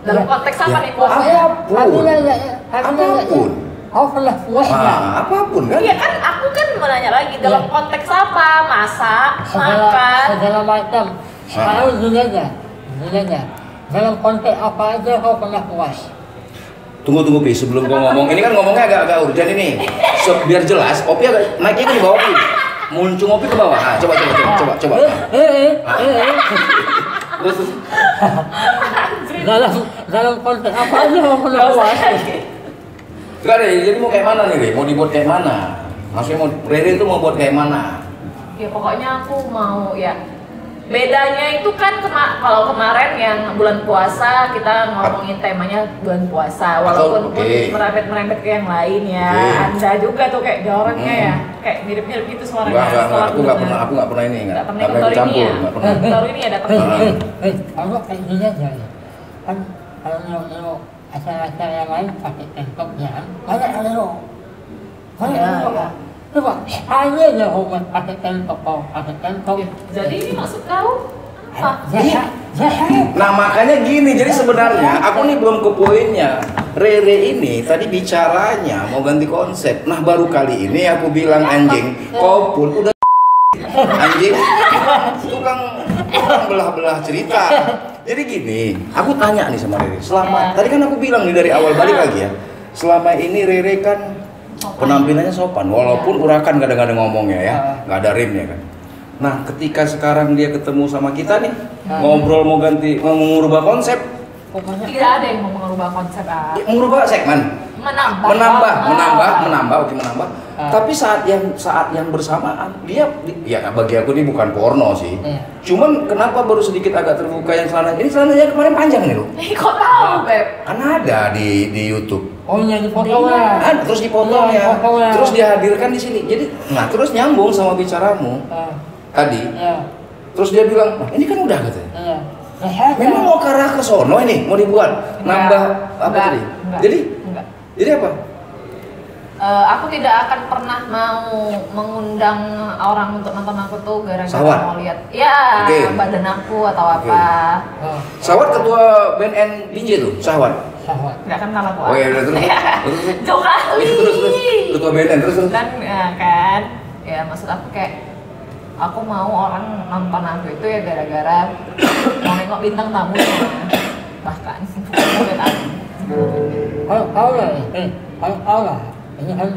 Dalam konteks apa nih puasnya? Apapun. Kau pernah puas nggak? Apapun kan? Iya kan, aku kan menanya lagi dalam konteks apa? Masak, makan. Segala macam. Sekarang gini aja. Dalam konteks apa aja kau pernah puas? Tunggu Pi, sebelum gua ngomong. Ini kan ngomongnya agak urgent ini. Biar jelas, Opi agak naiknya ke bawah Pi. Muncung Opi ke bawah. Nah, coba. Terus. Dalam konteks apa aja kau pernah puas? Enggak deh, jadi mau kayak mana nih, Re? Mau dibuat kayak mana? Maksudnya Rere itu mau buat kayak mana? Ya pokoknya aku mau ya. Bedanya itu kan kalau kemarin yang bulan puasa kita ngomongin temanya bulan puasa, walaupun merembet ke yang lain ya. Anda juga tuh kayak joroknya ya, kayak mirip-mirip gitu suaranya. Enggak, aku nggak pernah ini, nggak pernah campur, nggak pernah. Baru ini ya datang. Kalau kayak gini aja ya. Kan kalau acara-acara yang lain pakai tengkok ya kan? Banyak lo. Coba, hanya aja hobi pakai tengkok, pakai tengkok. Jadi ini maksud kau apa? Nah makanya gini, jadi sebenarnya aku nih belum ke poinnya. Rere ini tadi bicaranya mau ganti konsep. Nah baru kali ini aku bilang anjing, kau pun udah anjing, tukang belah-belah cerita. Jadi gini, aku tanya nih sama Rere. Tadi kan aku bilang nih dari awal balik lagi ya. Selama ini Rere kan penampilannya sopan, walaupun urakan kadang-kadang ngomongnya ya, nggak ada rimnya kan. Nah, ketika sekarang dia ketemu sama kita nih, ngobrol mau mengubah konsep. Tidak ada yang mau mengubah konsep Mengubah segmen. Menambah. Tapi saat yang bersamaan dia ya bagi aku ini bukan porno sih. Cuman kenapa baru sedikit agak terbuka yang celana. Ini celananya kemarin panjang nih loh. Kok tahu, Beb? Kan ada di YouTube. Oh, yang dipotongnya. Terus dipotongnya. Terus dihadirkan di sini. Jadi terus nyambung sama bicaramu tadi. Terus dia bilang, ini kan udah katanya. Memang mau ke arah ke sono ini, mau dibuat nambah apa tadi? Jadi apa? Aku tidak akan pernah mau mengundang orang untuk nonton aku tuh gara-gara mau lihat badan aku atau apa. Sawat ketua band DJ tuh, Sawat. Nggak kenal aku. Oh iya, terus. Jauh kali. Terus. Ketua band terus. Dan kan, ya maksud aku kayak aku mau orang nonton aku itu ya gara-gara mau nengok bintang tamunya, bahkan bukan aku. Kalau lah, ini kan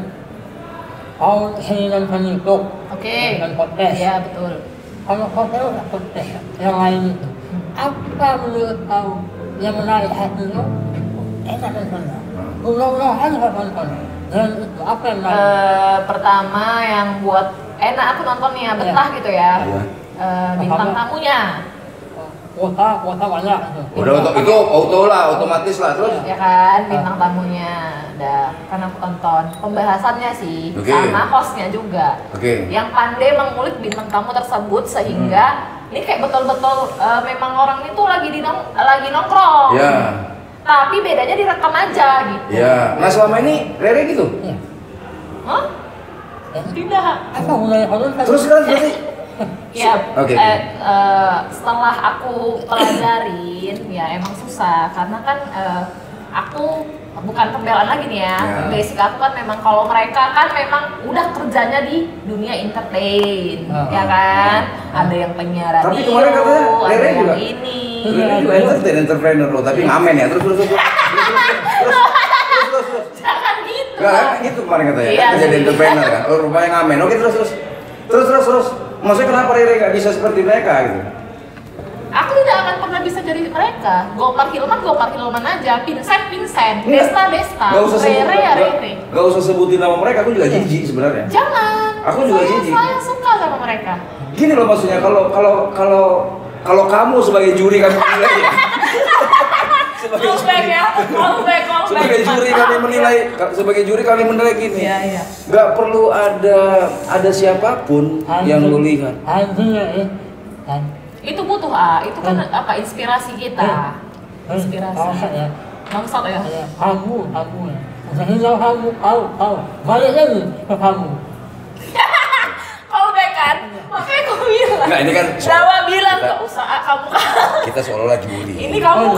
kau seniman YouTube. Dengan podcast. Iya betul. Kalau podcast udah podcast yang lain itu, apa menurut kau yang menarik hati lo? Enak nonton. Ulang-ulang aja nonton. Dan itu apa yang menarik? Pertama yang buat enak aku nontonnya betah gitu ya. bintang tamunya. Kuota banyak itu. Udah untuk itu auto lah, otomatis lah terus. Ya kan, bintang tamunya. Udah, kan aku tonton pembahasannya sih, sama hostnya juga. Yang pandai mengulik bintang tamu tersebut sehingga ini kayak betul-betul memang orang itu lagi nongkrong. Ya. Tapi bedanya direkam aja gitu. Ya. Nah selama ini Rere gitu. Hah? Tidak. Apa mulai horor? Terus kan berarti. Ya, Oke. setelah aku pelajarin, ya emang susah karena kan aku bukan pembelaan lagi nih ya. Basic aku kan memang kalau mereka kan memang udah kerjanya di dunia entertain, ya kan. Ada yang penyiar radio, Tapi kemarin katanya ada Rere yang juga. ini. Rere juga entrepreneur loh, tapi ngamen ya. Terus. Jangan gitu. Enggak, gitu kemarin katanya. Iya, Jadi sih. entrepreneur kan. Oh, rupanya ngamen. Oke, terus. Maksudnya kenapa Rere nggak bisa seperti mereka gitu? Aku tidak akan pernah bisa jadi mereka. Gopar Hilman aja. Vincent. Desta. Nggak usah Rere. Nggak usah sebutin nama mereka. Aku juga jijik sebenarnya. Jangan. Aku juga jijik. Saya suka sama mereka. Gini loh maksudnya kalau kamu sebagai juri kami menilai ya. Sebagai juri kami menilai gini. Iya. Nggak perlu ada siapapun yang lu lihat. Itu butuh itu kan apa inspirasi kita. Inspirasi. Bangsat ya. Kamu. Udah kamu. Balik lagi ke kamu. Kau kan? Makanya kau bilang. Nggak, ini kan Jawa bilang nggak usah kamu. Kita seolah juri. Ini kamu.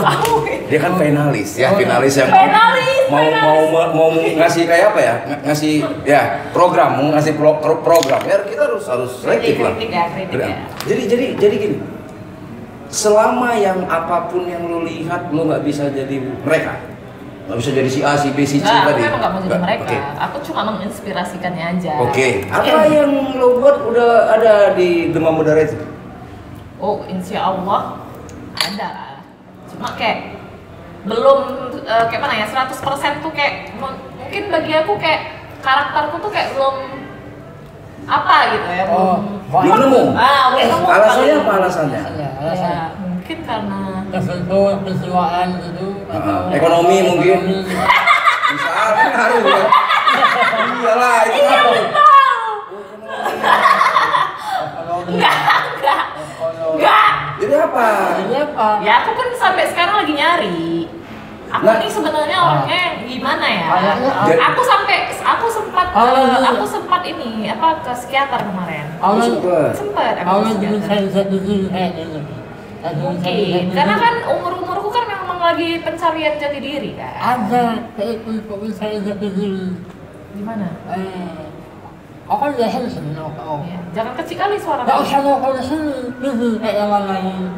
Dia kan finalis ya, finalis yang Finalis. mau ngasih kayak apa ya? Ngasih ya program, mau ngasih program. Ya kita harus selektif lah. Kritik ya. Jadi gini. Selama yang apapun yang lu lihat lu nggak bisa jadi mereka. Nggak bisa jadi si A, si B, si C Aku tadi. memang nggak mau jadi mereka. Oke. Aku cuma menginspirasikannya aja. Oke. Apa yang lo buat udah ada di Demam Berdarah itu? Oh, insya Allah ada. Cuma kayak belum kayak mana ya 100% tuh kayak mungkin bagi aku kayak karakterku tuh kayak belum apa gitu ya. Belum nemu. Belum nemu. Alasannya apa alasannya? Ya, mungkin karena Kesesuaian itu. Ekonomi mungkin. Misalnya harus ya. Iyalah itu iya apa? betul. Enggak. Jadi apa? Ya aku kan sampai sekarang lagi nyari. Aku Nah. nih sebenarnya orangnya gimana ya? Jadi- Aku sempat ini apa ke psikiater kemarin. Sempat. Mungkin karena kan umurku kan memang lagi pencarian jati diri kan. Ada saya jati diri. Gimana? Aku kan udah sini kau. Ya, jangan kecil kali suara. Gak usah mau di sini, kayak yang lain,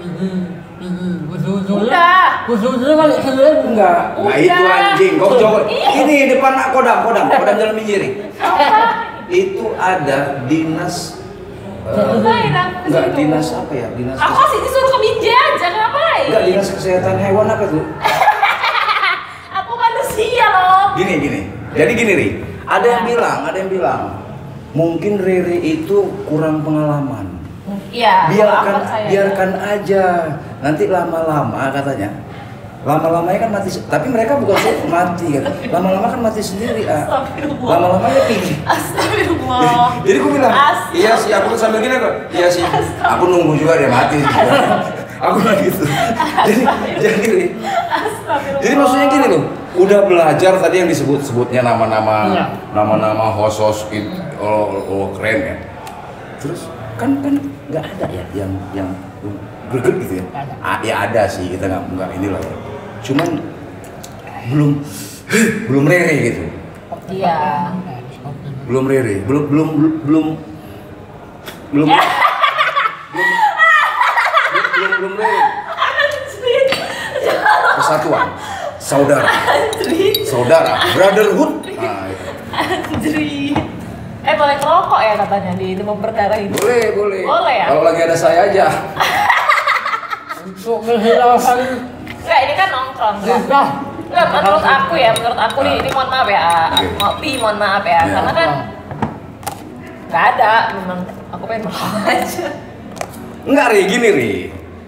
Udah. Ujung-ujungnya balik sendiri. Enggak. Nah itu anjing. Kau coba. Ini depan kodam Jalan Minjiri. Itu ada dinas. Enggak dinas apa ya? Dinas. Aku sih disuruh ke Binjai aja ngapain? Enggak dinas kesehatan hewan apa tuh? Aku manusia loh. Gini. Jadi gini Ri. Ada yang bilang. Mungkin Rere itu kurang pengalaman. Iya. Biarkan aja. Nanti lama-lama katanya. Lama-lamanya kan mati. Tapi mereka bukan mati kan. Lama-lama kan mati sendiri. Astagfirullah. Lama-lamanya pergi. Astagfirullah. Jadi aku bilang, iya sih. Aku sambil gini kok. Iya sih. Aku nunggu juga dia mati. Aku bilang gitu. Jadi gini. Jadi maksudnya gini loh. Udah belajar tadi yang disebut-sebutnya nama-nama host gitu. Oh keren ya. Terus kan nggak ada ya yang greget gitu ya. Ya ada sih, kita nggak inilah ya. Cuman belum Rere gitu. Iya. Belum Rere, belum Rere. Persatuan, saudara, brotherhood. Nah, itu. Anjir. Boleh ngerokok ya katanya di Demam Berdarah ini. Boleh. Boleh ya? Kalau lagi ada saya aja. Untuk menghilangkan Enggak, ini kan nongkrong kan? Enggak, menurut aku nih, ini mohon maaf ya. Mohon maaf ya, karena kan nggak ada, memang aku pengen merokok aja. Enggak, Ri, gini, Ri.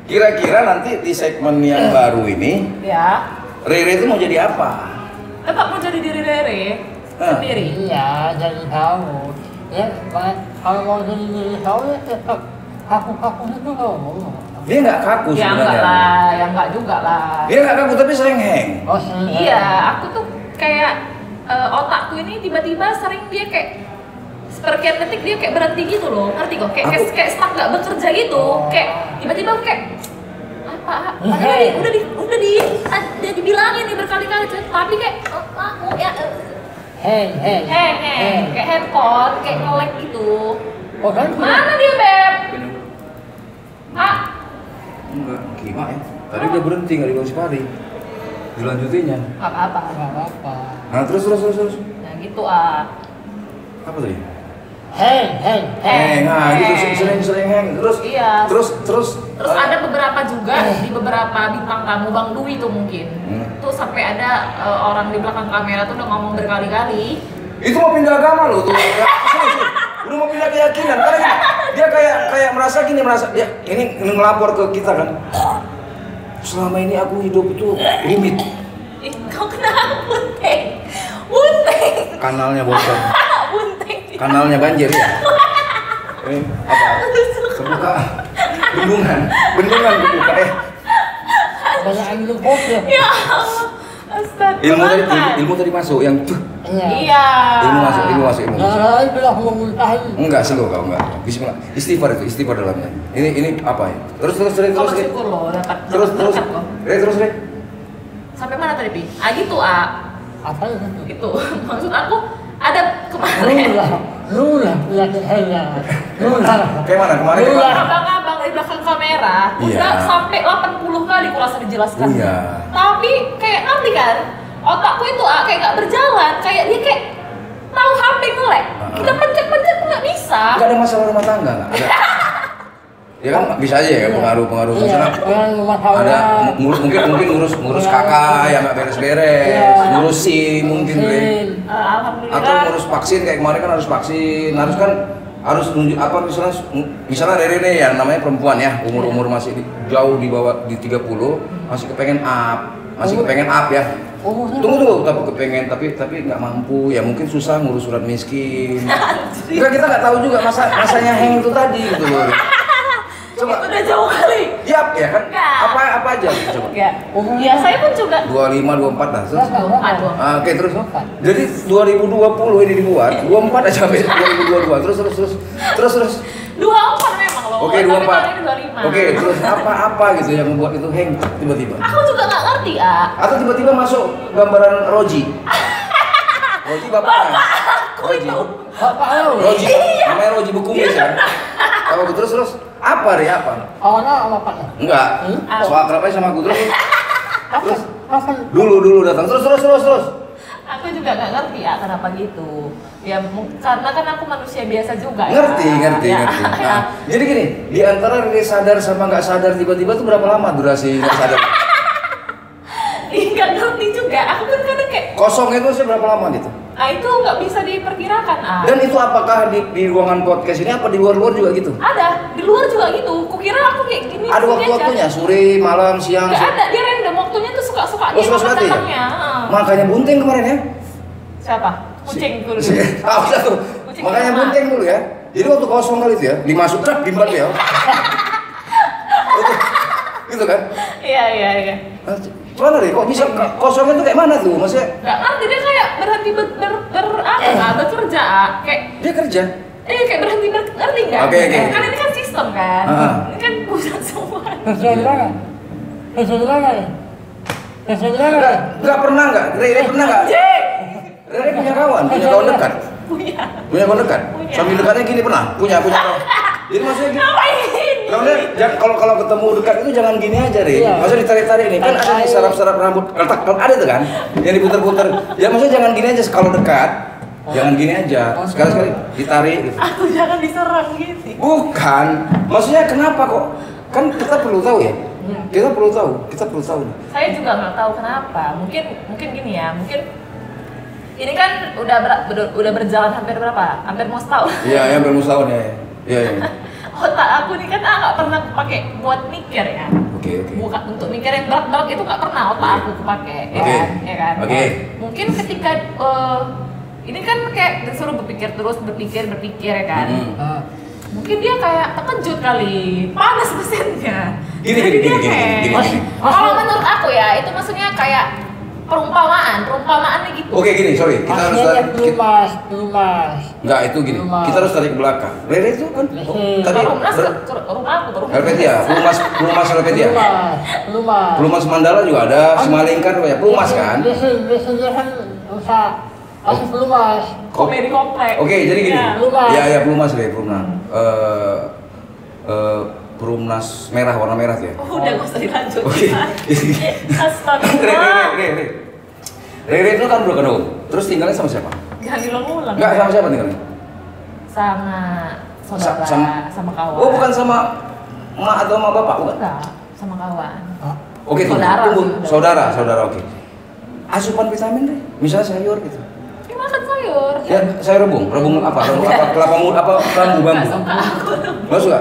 Kira-kira nanti di segmen yang baru ini, Ya. Rere itu mau jadi apa? Tetap mau jadi diri Rere sendiri. Iya, jadi tahu. Ya, kalau mau jadi diri tahu ya tetap kaku-kaku itu loh. Dia nggak kaku Ya sebenarnya. enggak lah, ya enggak juga lah. Dia nggak kaku tapi sering hang. Oh, sering. Iya, aku tuh kayak otakku ini tiba-tiba sering dia kayak seperkian detik dia kayak berhenti gitu loh, ngerti kok? Kayak stuck nggak bekerja gitu, kayak tiba-tiba kayak apa? Padahal udah dibilangin nih berkali-kali, tapi kayak aku ya Heng. kayak handphone, kayak nge-lag gitu. Oh, kan? Mana dia Beb? Ah, Enggak, gimana ya? Tadi udah berhenti nggak dikasih sekali. Dilanjutinnya. nggak apa-apa. Nggak apa-apa. Nah terus. Nah gitu ah. Apa tadi? Heng. Nah gitu sering hang. Terus. Iya. Terus. Terus ada beberapa juga di beberapa bintang tamu Bang Dwi tuh mungkin. Tuh sampai ada orang di belakang kamera tuh udah ngomong berkali-kali. Itu mau pindah agama loh tuh. Ya, sini. Udah mau pindah keyakinan karena gini, dia kayak merasa dia ini ngelapor ke kita kan. Selama ini aku hidup itu limit. Ih, kau kenapa Bunteng? Bunteng. Kanalnya bocor. Bunteng. Kanalnya banjir ya. Ini apa? Kebuka. Bendungan kebuka Banyak yang minum kopi. Ya Allah. Astaga. Ilmu tadi masuk yang tuh. Iya. Ilmu masuk. Nah, itu lah mau muntahin. Enggak selo kau enggak. Bismillah. Istighfar dalamnya. Ini apa ya? Terus. Kau bersyukur loh dapat Terus. berkat kok. Terus. Sampai mana tadi Pi? Ah gitu ah. Apa itu? Itu maksud aku ada kemarin. Lula, penyakit henya. Lula. Kayak mana kemarin? Abang-abang di belakang kamera Iya. udah sampai 80 kali kurasa dijelaskan. Iya. Tapi kayak nanti kan otakku itu kayak gak berjalan, kayak dia kayak tahu HP nge-lag. Kita pencet-pencet tuh gak bisa. Enggak ada masalah rumah tangga enggak ada. Ya kan bisa aja ya pengaruh misalnya ada mungkin ngurus kakak yang nggak beres-beres, ngurus SIM mungkin Alhamdulillah. atau ngurus vaksin kayak kemarin kan harus vaksin, harus nunjuk apa misalnya Rere nih yang namanya perempuan ya, umur masih jauh di bawah di 30, masih kepengen up ya. Tunggu tapi kepengen tapi nggak mampu ya, mungkin susah ngurus surat miskin. Enggak, kita nggak tahu juga masanya hang itu tadi gitu loh. Coba. Itu udah jauh kali. Yap, ya kan? Enggak. Apa aja coba? Ya. Ya saya pun juga 25, 24 dah. Terus. aduh. Oke, terus. Jadi 2020 ini dibuat, 24 aja sampai 2022. Terus. 24 memang loh. Oke, Tapi 24. kali ini 25. Oke, terus apa gitu yang membuat itu hang tiba-tiba? Aku juga nggak ngerti, Atau tiba-tiba masuk gambaran Roji. Roji bapaknya. Roji. Roji. Namanya Roji Bukumis kan? Apa terus? Apa Ri? Apa? Awalnya apa Pak? Enggak. Soal akrabnya sama aku terus. Kapan? Dulu datang. Terus. Aku juga nggak ngerti kenapa gitu. Ya karena kan aku manusia biasa juga. Ngerti. Ya. Nah, jadi gini, di antara Rere sadar sama nggak sadar tiba-tiba tuh berapa lama durasi nggak sadar? Nggak ngerti juga. Aku kan kadang kayak Kosong itu sih berapa lama gitu? itu nggak bisa diperkirakan. Dan itu apakah di ruangan podcast ini apa di luar juga gitu? Ada di luar juga gitu. Kukira aku kayak gini. Ada waktu-waktunya, sore, malam, siang. Nggak ada, dia random waktunya tuh suka-suka dia suka kapan ya? datangnya. Makanya bunting kemarin ya. Siapa? Kucing dulu. Satu. Kucing Makanya sama. bunting dulu ya. Jadi waktu kosong kali itu ya, dimasuk truk dimbat ya. Gitu kan? Iya. Mana deh, kok bisa kosongnya tuh kayak mana tuh? Maksudnya Nggak ngerti dia kayak berhenti bekerja. Kayak dia kerja. kayak berhenti ngerti nggak? Oke. Kan ini kan sistem kan. Ini kan pusat semua. Kerja di mana? Nggak pernah nggak? Rere pernah nggak? Rere punya kawan dekat. Punya kawan dekat. Punya. Sambil dekatnya gini pernah? Punya kawan. Jadi maksudnya gini. Ngapain? Kalau ketemu dekat itu jangan gini aja, Re. Iya. Maksudnya ditarik-tarik nih. Kan ada di saraf-saraf rambut. Ada tuh kan? Yang diputer-puter. Ya maksudnya jangan gini aja kalau dekat. Jangan gini aja. Sekali-sekali ditarik gitu. Aku jangan diserang gitu. Bukan. Maksudnya kenapa kok? Kan kita perlu tahu ya. Kita perlu tahu. Saya juga nggak tahu kenapa. Mungkin gini ya. Mungkin ini kan udah berjalan hampir berapa? Hampir mau setahun. Iya, yang bermustawan ya. Iya. otak aku nih kan nggak pernah pakai buat mikir ya. Oke. Bukan untuk mikir yang berat-berat itu nggak pernah otak aku kepake, ya kan? Oke. Mungkin ketika ini kan kayak disuruh berpikir terus, berpikir ya kan? Mungkin dia kayak terkejut kali, panas mesinnya. Gini. Kalau menurut aku ya, itu maksudnya kayak perumpamaannya gitu. Oke, gini, sorry, kita harus tarik. Pelumas. Enggak, itu gini. Kita harus tarik ke belakang. Rere itu kan tadi Rumah aku. Helvetia, Pelumas Helvetia. Pelumas Mandala juga ada, Simalingkar ya, Pelumas kan? Biasanya kan usaha masih pelumas. Komedi komplek. Oke, jadi gini. Pelumas. Ya, Pelumas deh, Pelumas. Perumnas merah, warna merah tuh ya. Udah nggak usah dilanjut. Oke. Astagfirullah. Rere itu kan udah kenal. Terus tinggalnya sama siapa? Jangan diulang-ulang. Enggak, sama siapa tinggalnya? Sama saudara, sama kawan. Oh, bukan sama emak atau sama bapak, bukan? Enggak, sama kawan. Oke, tunggu. Saudara, oke. Asupan vitamin deh, misalnya sayur gitu. Ya makan sayur. Ya, sayur rebung apa? Kelapa muda apa bambu? Nggak suka?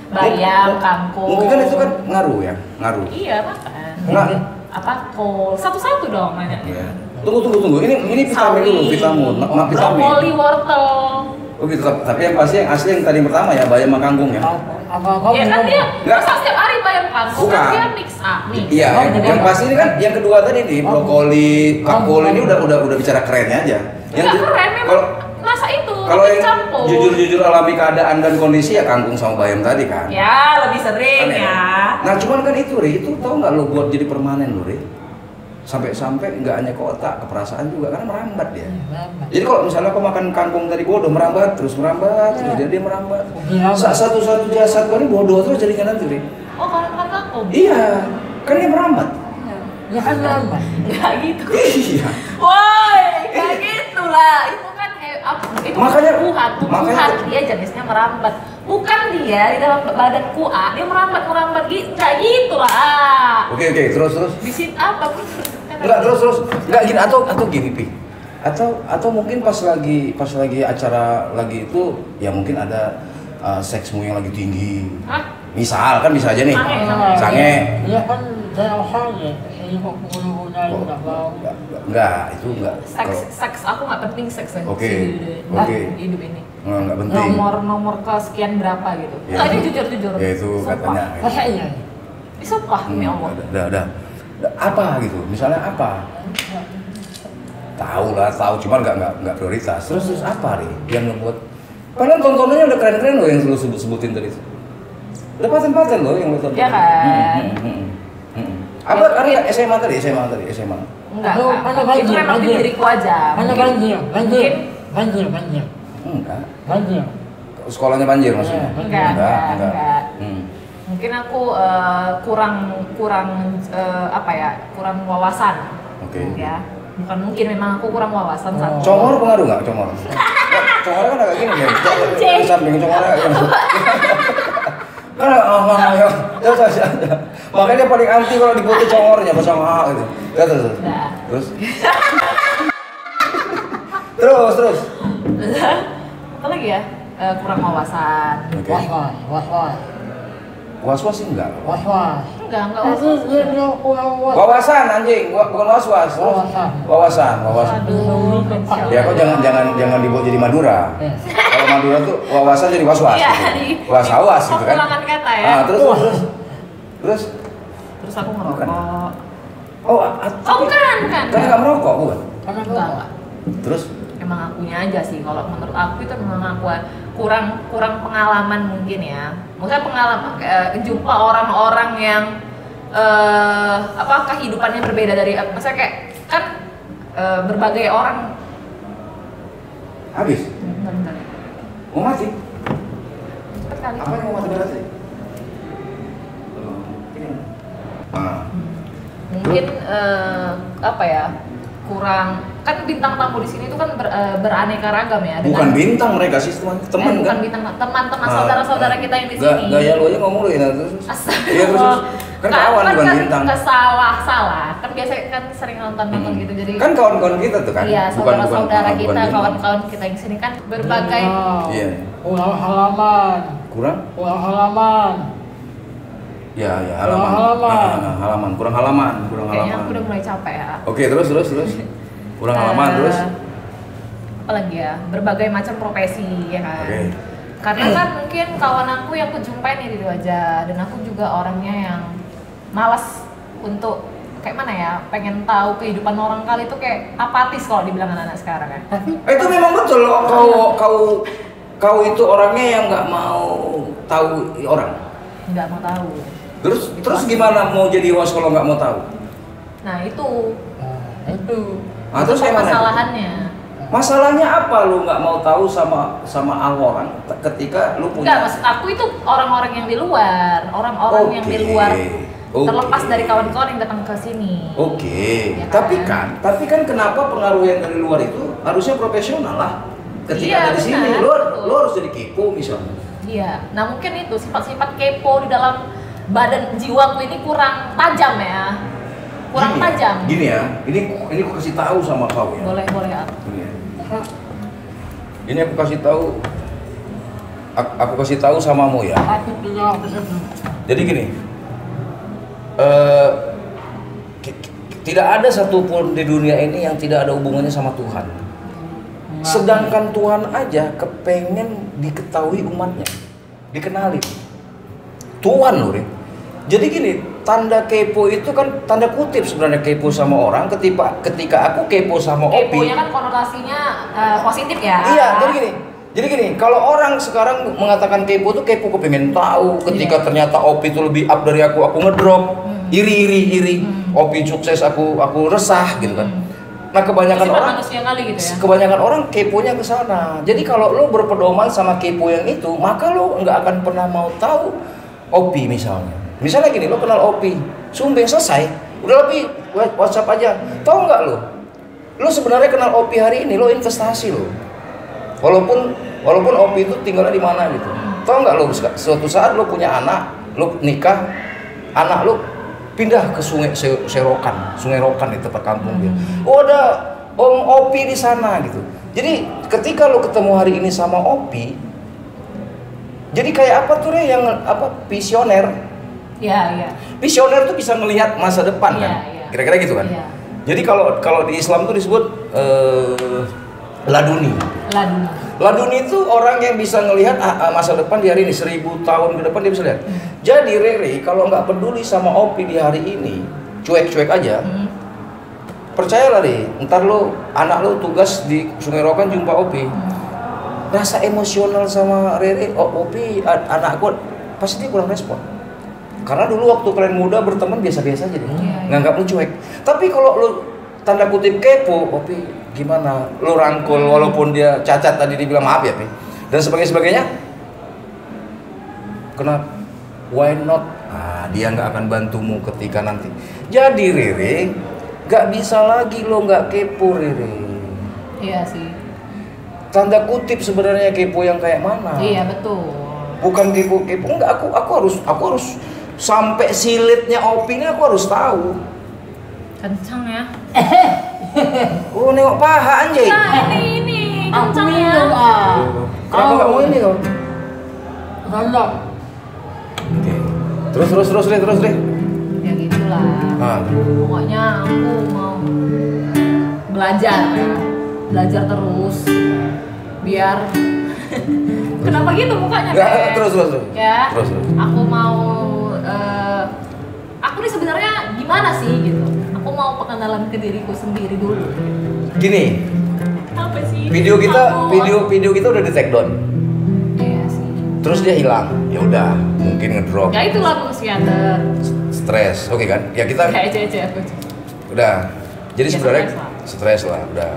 Bayam, kangkung. Mungkin kan itu kan ngaruh ya, ngaruh. Iya, makan. Nah, apa kol? Satu-satu dong nanya. iya. Tunggu. Ini vitamin dulu, vitamin. Vitamin. Brokoli, wortel. Oh gitu, tapi yang pasti yang asli yang tadi pertama ya, bayam sama kangkung ya. Ya kan dia Nggak. masa setiap hari bayam kangkung Bukan. kan dia mix. Iya, yang pasti ini kan yang kedua tadi nih, brokoli, kangkung ini udah bicara kerennya aja. Enggak keren memang. Masa itu Kalau yang campur. jujur alami keadaan dan kondisi ya kangkung sama bayam tadi kan. Ya, lebih sering Aneh. ya. Nah cuman kan itu tahu nggak lo buat jadi permanen lo sampai nggak hanya ke otak, ke perasaan juga karena merambat dia. Jadi kalau misalnya kau makan kangkung tadi bodoh merambat terus dia merambat. Satu jasad kau ini bodoh terus jadinya nanti Oh, kalau makan kangkung? Iya, kan dia merambat. Ya kan merambat. Nggak gitu. Iya. Woi, kayak gitu lah. Itu kan itu Makanya tumbuhan dia jenisnya merambat. Bukan dia di dalam badan kuah dia merambat gitu. Nggak gitu lah. Oke, terus. Di sini apa? Enggak terus. Enggak gini atau gini Pi. Atau mungkin pas lagi acara lagi itu ya mungkin ada seksmu yang lagi tinggi. Hah? Misal kan bisa aja nih. Sange. Iya kan saya sange. Ini kok pengguna enggak mau. Enggak, itu enggak. Seks aku nggak penting seks ya. Oke. Hidup ini. Enggak penting. Nomor kesekian berapa gitu. Ya. Nggak, ini jujur. Ya itu katanya. Masa iya? Disumpah demi Allah. Udah. Apa gitu? Misalnya apa? Tahu, cuman nggak prioritas. Terus apa nih yang membuat? Padahal tontonannya udah keren-keren loh yang lu sebutin tadi. Udah paten-paten loh yang lu tonton. Iya kan. Apa karena SMA tadi? Enggak. Itu memang di diriku aja. Mana banjir? Banjir. Sekolahnya banjir maksudnya? Enggak. Mungkin aku kurang wawasan. Oke. Ya. Bukan mungkin, memang aku kurang wawasan satu. Congor pengaruh nggak congor? Congor kan agak gini ya. Anjing. Samping congor agak gini. Kan makanya dia paling anti kalau dibuat congornya pasang gitu. Terus. Apa lagi ya? Kurang wawasan. Oke. Was-was sih enggak. Enggak Itu wawasan. dia bilang kurang Wawasan anjing, bukan was-was. Wawasan. Aduh, Ya kok jangan dibuat jadi Madura. Kalau Madura tuh wawasan jadi was-was. Iya, Gitu. Was-was gitu kan. Pengulangan kata ya. Terus Terus aku ngerokok. Oh, Bukan. Kan nggak merokok bukan? Enggak. Terus Emang akunya aja sih, kalau menurut aku itu memang aku kurang pengalaman mungkin ya. Maksudnya pengalaman jumpa orang-orang yang kehidupannya berbeda dari aku. Maksudnya kayak kan berbagai orang. habis. Bentar. Mau mati? Cepet kali. Apa yang mau mati berarti? Mungkin kurang, kan bintang tamu di sini itu kan beraneka ragam ya. Bukan bintang mereka sih teman Bukan kan. bintang, teman-teman saudara-saudara kita yang di sini. Gaya lu aja ngomong lu ya terus. Iya terus. Kan kawan bukan bintang. Salah. Kan biasa kan sering nonton gitu jadi. Kan kawan-kawan kita tuh kan. Iya, saudara-saudara kita, bintang. kawan-kawan kita yang di sini kan berbagai. Iya. Pulau halaman. Kurang halaman. ya halaman kurang halaman. Kayaknya aku udah mulai capek ya. Oke, terus kurang halaman terus Apalagi ya, berbagai macam profesi ya kan. Oke. Karena kan mungkin kawan aku yang aku jumpain itu aja, dan aku juga orangnya yang malas untuk kayak mana ya, pengen tahu kehidupan orang kali itu kayak apatis kalau dibilang anak-anak sekarang kan. Itu memang betul loh, kau itu orangnya yang nggak mau tahu orang. Nggak mau tahu. Terus gimana mau jadi host kalau nggak mau tahu? Nah itu Terus kayak mana? masalahannya. Masalahnya apa lu nggak mau tahu sama orang ketika lu punya? Enggak, maksud aku itu orang-orang yang di luar, orang-orang yang di luar terlepas dari kawan-kawan yang datang ke sini. Oke. Ya kan? Tapi kan kenapa pengaruh yang dari luar itu harusnya profesional lah. Ketika Iya, ada di sini, benar, lu harus jadi kepo misalnya. Iya, nah mungkin itu sifat-sifat kepo di dalam badan jiwaku ini kurang tajam ya, kurang tajam. Gini ya, ini aku kasih tahu sama kau ya. Boleh ya. Ini aku kasih tahu, aku kasih tahu samamu ya. Jadi gini, tidak ada satupun di dunia ini yang tidak ada hubungannya sama Tuhan. Sedangkan Tuhan aja kepengen diketahui umatnya, dikenalin. Tuhan loh, Rin. Jadi gini, tanda kepo itu kan tanda kutip sebenarnya kepo sama orang. Ketika aku kepo sama Opi. Keponya kan konotasinya positif ya. Iya, jadi gini, kalau orang sekarang mengatakan kepo tuh kepo kepengen tahu. Ketika ternyata Opi itu lebih up dari aku ngedrop. Iri. Opi sukses, aku resah gitu kan. Nah kebanyakan orang manusia kali gitu ya. Kebanyakan orang keponya ke sana. Jadi kalau lo berpedoman sama kepo yang itu, maka lo nggak akan pernah mau tahu Opi misalnya. Misalnya gini, lo kenal Opi, sumbeng selesai, udah lebih WhatsApp aja. Tahu nggak lo? Lo sebenarnya kenal Opi hari ini, lo investasi lo. Walaupun Opi itu tinggalnya di mana gitu. Tahu nggak lo? Suatu saat lo punya anak, lo nikah, anak lo pindah ke Sungai Rokan di tempat kampung dia. Oh ada Om Opi di sana gitu. Jadi ketika lo ketemu hari ini sama Opi, jadi kayak apa tuh yang visioner. Iya. Visioner tuh bisa melihat masa depan kan. Iya. Kira-kira gitu kan. Iya. Jadi kalau di Islam tuh disebut laduni. Laduni itu orang yang bisa melihat masa depan di hari ini, 1000 tahun ke depan dia bisa lihat. Jadi Rere kalau nggak peduli sama Opi di hari ini, cuek-cuek aja. Percayalah deh, ntar anak lo tugas di Sungai Rokan jumpa Opi. Rasa emosional sama Rere, Opi anakku pasti dia kurang respon. Karena dulu waktu kalian muda berteman biasa-biasa aja deh, nganggap lu cuek. Tapi kalau lu tanda kutip kepo, Opi gimana? Lu rangkul walaupun dia cacat tadi dibilang maaf ya, Pi. Dan sebagainya. Kenapa? Why not? Nah, dia nggak akan bantumu ketika nanti. Jadi Rere, nggak bisa lagi lo nggak kepo Rere. Iya sih. Tanda kutip sebenarnya kepo yang kayak mana? Iya betul. Bukan kepo enggak, aku harus sampai silitnya Opi ini aku harus tahu. Kencang ya. Oh nengok paha anjing. Nah ini kencang ya. Kenapa nggak mau ini kau? Enggak. Oke. Terus deh. Ya gitulah. Pokoknya aku mau belajar terus biar kenapa gitu mukanya? Terus. Ya. Terus. Aku mau aku nih sebenarnya gimana sih gitu. Aku mau pengenalan ke diriku sendiri dulu. Gini. Apa sih? Video kita udah di take down. Iya sih. Terus dia hilang. Ya udah, mungkin ngedrop. Ya itulah psikiater. Stres. Oke kan? Ya kita Kayak ece aku. udah. Jadi Ya, sebenarnya stres stres lah, udah.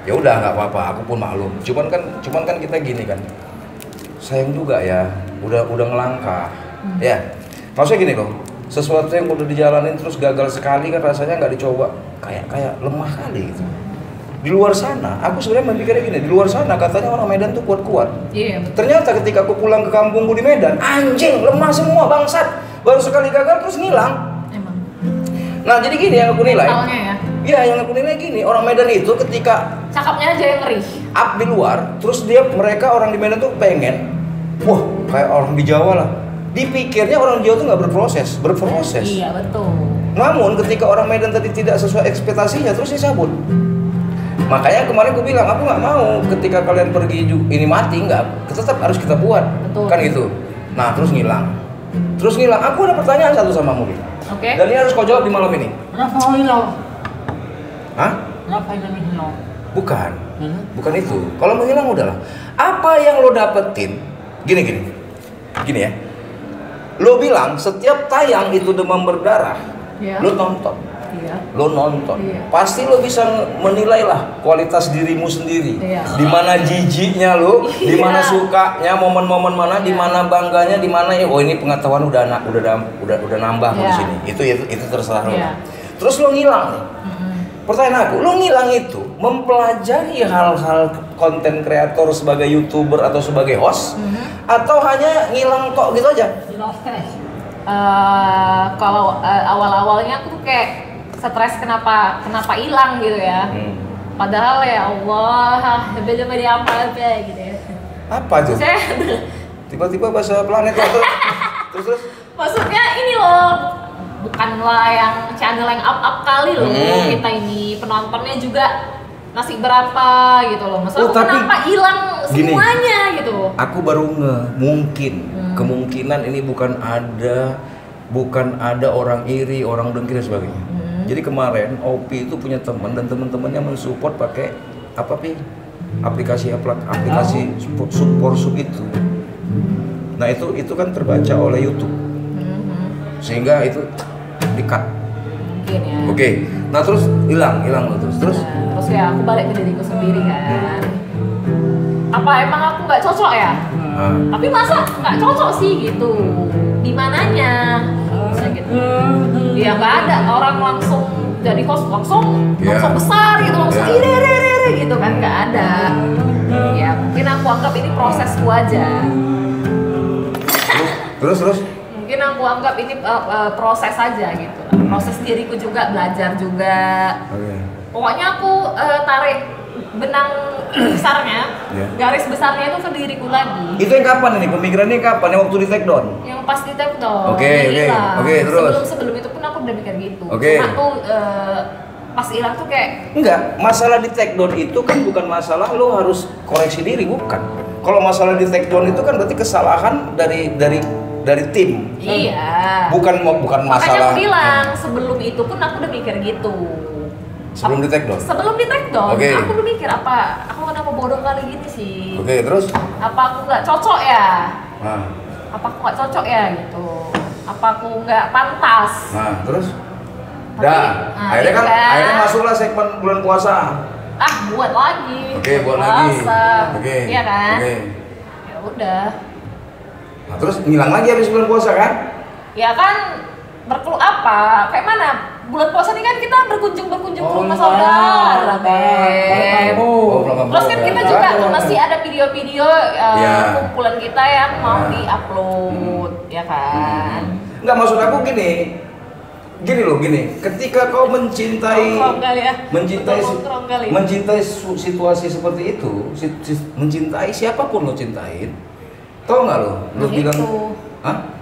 Ya udah nggak apa-apa, aku pun maklum. Cuman kan kita gini kan. Sayang juga ya, udah ngelangkah. Ya. Maksudnya gini loh. Sesuatu yang udah dijalanin terus gagal sekali kan rasanya nggak dicoba, kayak lemah kali gitu. Di luar sana, aku sebenarnya berpikirnya gini, di luar sana katanya orang Medan tuh kuat-kuat. Iya betul. Ternyata ketika aku pulang ke kampungku di Medan, anjing lemah semua bangsat. Baru sekali gagal terus ngilang. Emang. Nah jadi gini yang aku nilai. Mentalnya ya. Iya yang aku nilai gini, orang Medan itu ketika Cakapnya aja yang ngeri. up di luar, terus mereka orang di Medan tuh pengen, wah kayak orang di Jawa lah. Dipikirnya orang Jawa tuh nggak berproses. Iya betul. Namun ketika orang Medan tadi tidak sesuai ekspektasinya, terus dia cabut. Makanya kemarin gue bilang, aku nggak mau ketika kalian pergi ini mati, nggak, tetap harus kita buat. Betul. Kan itu. Nah terus ngilang. Aku ada pertanyaan satu sama Muli. Oke. Dan ini harus kau jawab di malam ini. Kenapa kau hilang? Hah? Kenapa ini hilang? Bukan. Bukan itu. Kalau menghilang udahlah. Apa yang lo dapetin? Gini ya. Lo bilang setiap tayang itu demam berdarah, Iya. lo nonton. Iya. Lo nonton, Iya. pasti lo bisa menilai lah kualitas dirimu sendiri. Iya. Di mana jijiknya lo, di mana Iya. sukanya, momen-momen mana, di Iya. mana bangganya, di mana ya. Oh ini pengetahuan udah nambah lo di Iya. sini. Itu terserah lo. Iya. Terus lo ngilang nih. Pertanyaan aku, lo ngilang itu mempelajari hal-hal konten kreator sebagai YouTuber atau sebagai host, atau hanya ngilang kok gitu aja? Hilang stres. Kalau awal-awalnya aku tuh kayak stres kenapa hilang gitu ya. Padahal ya Allah, beda apa gitu ya. Apa tuh? Saya Tiba-tiba bahasa planet terus. maksudnya ini loh, bukanlah yang channel yang up kali loh. Kita ini penontonnya juga masih berapa gitu loh. Maksudnya kenapa hilang semuanya gitu. Aku baru kemungkinan ini bukan ada orang iri, orang dengki dan sebagainya. Jadi kemarin Opi itu punya teman dan teman-temannya mensupport pakai apa aplikasi support itu. Nah itu kan terbaca oleh YouTube, sehingga itu di-cut. Mungkin ya. Oke. Nah terus hilang lo terus. Nah, terus ya aku balik ke diriku sendiri kan. Apa emang aku nggak cocok ya? Tapi masa nggak cocok sih gitu? Di mananya? Bisa gitu. Ya nggak ada orang langsung jadi host langsung besar gitu, langsung ire gitu kan, nggak ada. Ya mungkin aku anggap ini prosesku aja. Terus. Mungkin aku anggap ini proses aja gitu. Proses diriku juga, belajar juga. Pokoknya aku tarik benang besarnya, garis besarnya itu ke diriku lagi. Itu yang kapan ini? Pemikirannya kapan? Yang waktu di take down? Yang pas di take down. Oke, terus. Sebelum itu pun aku udah mikir gitu. Oke. Cuma tuh pas hilang tuh kayak enggak, masalah di take down itu kan bukan masalah lo harus koreksi diri, bukan. Kalau masalah di take down itu kan berarti kesalahan dari tim. Iya. Bukan masalah. Makanya aku bilang sebelum itu pun aku udah mikir gitu. Sebelum di take down. Sebelum di take down, Oke. aku udah mikir aku kenapa bodoh kali gini sih. Oke, terus? Apa aku nggak cocok ya? Nah, Apa aku nggak cocok ya gitu? Apa aku nggak pantas? terus? Tapi, Akhirnya gitu kan. akhirnya masuklah segmen bulan puasa. Buat lagi. Oke, buat lagi. Puasa. Oke. Iya kan? Oke. Ya udah. Nah, terus ngilang lagi habis bulan puasa kan? Ya kan berkeluh apa? Kayak mana? Bulan puasa ini kan kita berkunjung ke rumah saudara, Beb. Terus kan kita juga masih ada video-video kumpulan kita yang mau di-upload, ya kan? Enggak, maksud aku gini loh, ketika kau mencintai situasi seperti itu, mencintai siapapun lo cintain, tau nggak lo bilang,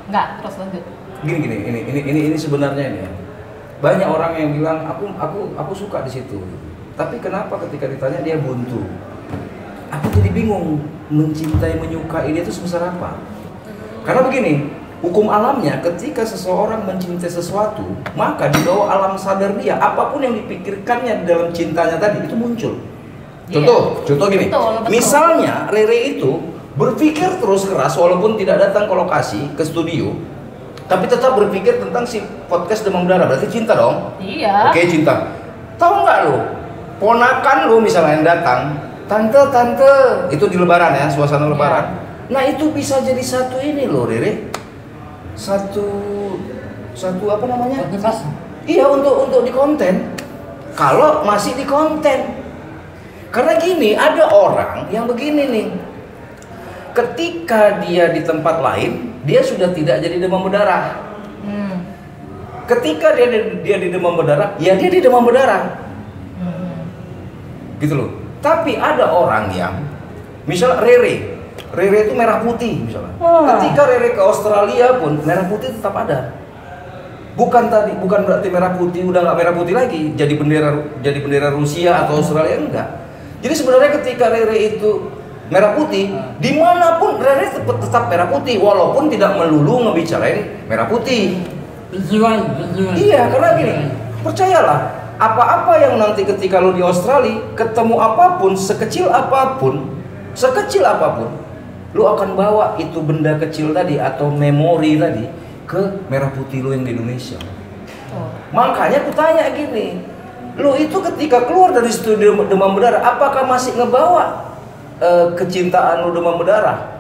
Nggak, terus lanjut. Ini sebenarnya ini ya. Banyak orang yang bilang aku suka di situ, tapi kenapa ketika ditanya dia buntu? Aku jadi bingung, menyukai dia itu sebesar apa? Karena begini, hukum alamnya ketika seseorang mencintai sesuatu, maka di bawah alam sadar dia, apapun yang dipikirkannya di dalam cintanya tadi itu muncul. Contoh gini, Betul. misalnya Rere itu berpikir terus keras walaupun tidak datang ke lokasi, ke studio, tapi tetap berpikir tentang si podcast Demam Berdarah, berarti cinta dong? Iya. Oke, cinta. Tahu nggak lo, ponakan lo misalnya yang datang, tante, itu di lebaran ya, suasana lebaran. Nah itu bisa jadi satu ini loh, Rere. Satu apa namanya? Motivasi. Iya, untuk di konten. Kalau masih di konten. Karena gini, ada orang yang begini nih. Ketika dia di tempat lain, dia sudah tidak jadi demam berdarah. Ketika dia di demam berdarah, ya dia di demam berdarah. Gitu loh. Tapi ada orang yang, misal Rere, Rere itu merah putih misalnya. Ketika Rere ke Australia pun merah putih tetap ada. Bukan berarti merah putih udah nggak merah putih lagi, jadi bendera Rusia atau Australia, enggak. Jadi sebenarnya ketika Rere itu merah putih, dimanapun Rere tetap merah putih, walaupun tidak melulu ngebicarain merah putih. Iya, karena gini, percayalah, apa-apa yang nanti ketika lo di Australia ketemu apapun, sekecil apapun, lo akan bawa itu benda kecil tadi atau memori tadi ke merah putih lo yang di Indonesia. Makanya aku tanya gini, lo itu ketika keluar dari studio demam berdarah, apakah masih ngebawa kecintaan lo demam berdarah?